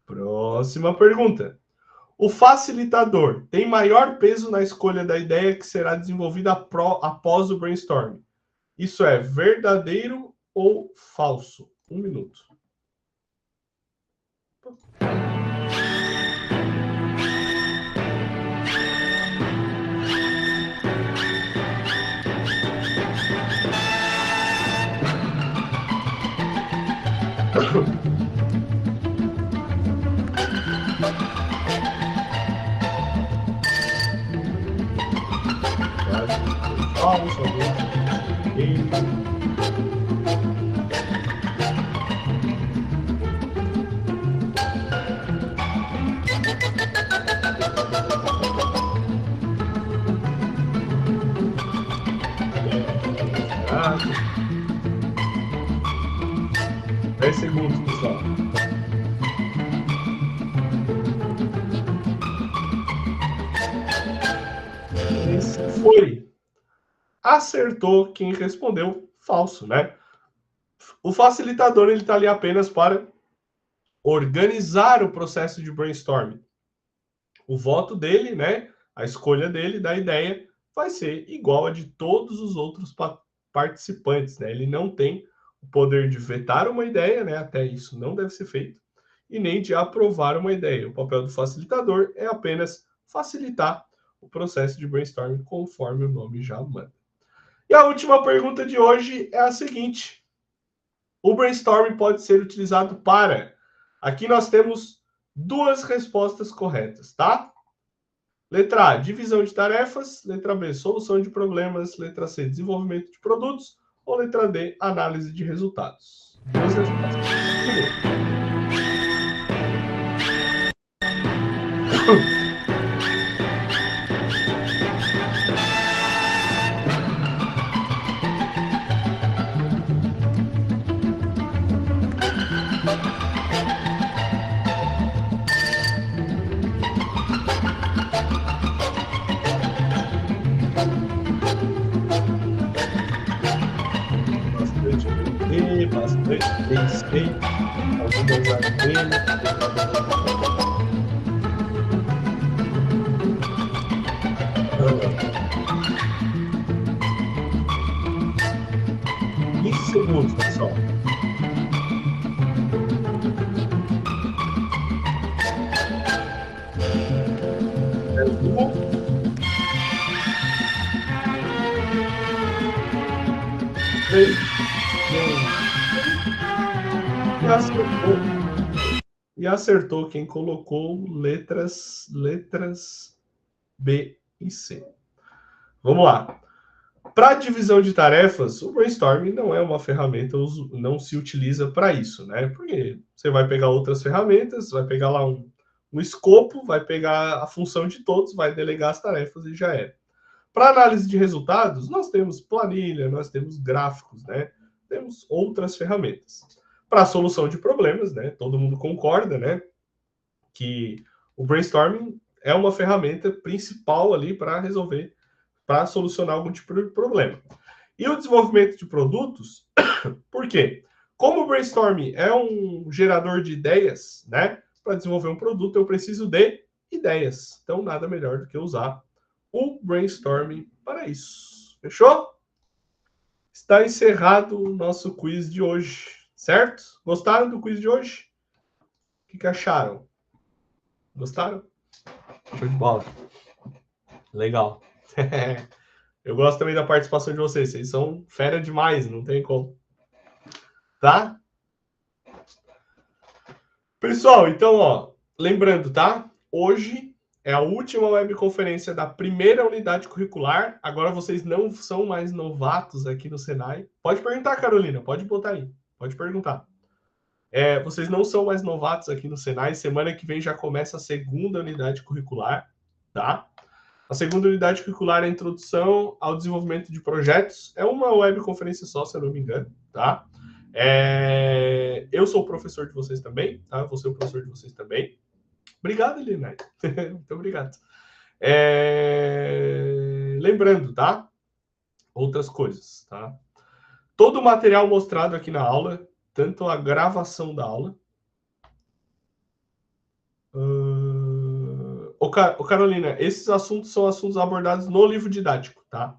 Próxima pergunta. O facilitador tem maior peso na escolha da ideia que será desenvolvida após o brainstorming. Isso é verdadeiro ou falso? 1 minuto. 10 segundos, pessoal. Foi. Acertou quem respondeu falso, né? O facilitador, ele está ali apenas para organizar o processo de brainstorming. O voto dele, né? A escolha dele da ideia vai ser igual a de todos os outros participantes, né? Ele não tem o poder de vetar uma ideia, né? Até isso não deve ser feito, e nem de aprovar uma ideia. O papel do facilitador é apenas facilitar o processo de brainstorming, conforme o nome já manda. E a última pergunta de hoje é a seguinte: o brainstorming pode ser utilizado para... Aqui nós temos duas respostas corretas, tá? Letra A, divisão de tarefas. Letra B, solução de problemas. Letra C, desenvolvimento de produtos. Ou letra D, análise de resultados. Duas respostas. Bastante pensei, algumas dele. Segundos, pessoal. E acertou quem colocou letras B e C. Vamos lá. Para divisão de tarefas, o brainstorming não é uma ferramenta, não se utiliza para isso, né? Porque você vai pegar outras ferramentas, vai pegar lá um escopo, vai pegar a função de todos, vai delegar as tarefas e já é. Para análise de resultados, nós temos planilha, nós temos gráficos, né? Temos outras ferramentas. Para a solução de problemas, né? Todo mundo concorda, né? Que o brainstorming é uma ferramenta principal ali para resolver, para solucionar algum tipo de problema. E o desenvolvimento de produtos, por quê? Como o brainstorming é um gerador de ideias, né? Para desenvolver um produto, eu preciso de ideias. Então, nada melhor do que usar o brainstorming para isso. Fechou? Está encerrado o nosso quiz de hoje, certo? Gostaram do quiz de hoje? O que acharam? Gostaram? Show de bola. Legal. Eu gosto também da participação de vocês. Vocês são fera demais, não tem como. Tá? Pessoal, então, ó, lembrando, tá? Hoje é a última webconferência da primeira unidade curricular. Agora vocês não são mais novatos aqui no Senai. Pode perguntar, Carolina. Pode botar aí. Pode perguntar. Vocês não são mais novatos aqui no Senai. Semana que vem já começa a segunda unidade curricular, tá? A segunda unidade curricular é a introdução ao desenvolvimento de projetos. É uma webconferência só, se eu não me engano, tá? Eu sou o professor de vocês também, tá? Vou ser o professor de vocês também. Obrigado, Elinai. Muito obrigado. Lembrando, tá? Outras coisas, tá? Todo o material mostrado aqui na aula, tanto a gravação da aula. Carolina, esses assuntos são assuntos abordados no livro didático, tá?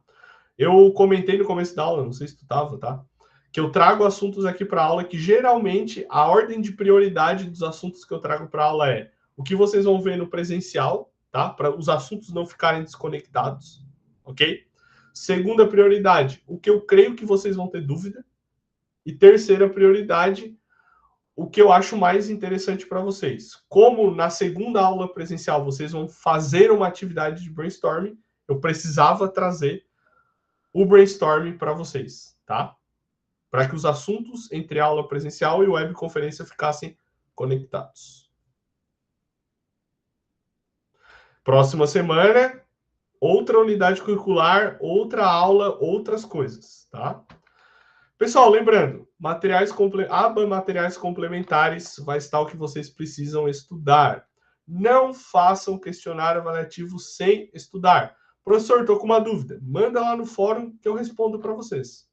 Eu comentei no começo da aula, não sei se tu tava, tá? Que eu trago assuntos aqui para aula que geralmente a ordem de prioridade dos assuntos que eu trago para aula é o que vocês vão ver no presencial, tá? Para os assuntos não ficarem desconectados, ok? Segunda prioridade, o que eu creio que vocês vão ter dúvida. E terceira prioridade, o que eu acho mais interessante para vocês. Como na segunda aula presencial vocês vão fazer uma atividade de brainstorming, eu precisava trazer o brainstorming para vocês, tá? Para que os assuntos entre aula presencial e webconferência ficassem conectados. Próxima semana, outra unidade curricular, outra aula, outras coisas, tá? Pessoal, lembrando, aba materiais complementares vai estar o que vocês precisam estudar. Não façam questionário avaliativo sem estudar. Professor, estou com uma dúvida. Manda lá no fórum que eu respondo para vocês.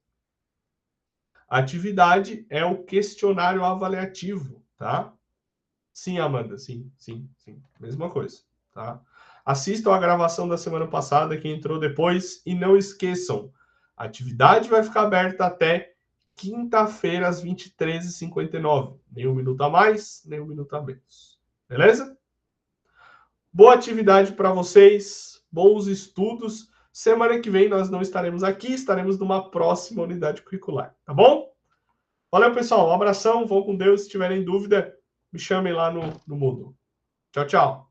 Atividade é o questionário avaliativo, tá? Sim, Amanda, sim. Mesma coisa, tá? Assistam a gravação da semana passada, quem entrou depois, e não esqueçam, a atividade vai ficar aberta até quinta-feira, às 23h59. Nem um minuto a mais, nem um minuto a menos. Beleza? Boa atividade para vocês, bons estudos. Semana que vem nós não estaremos aqui, estaremos numa próxima unidade curricular, tá bom? Valeu, pessoal. Um abração, vão com Deus. Se tiverem dúvida, me chamem lá no Moodle. Tchau, tchau.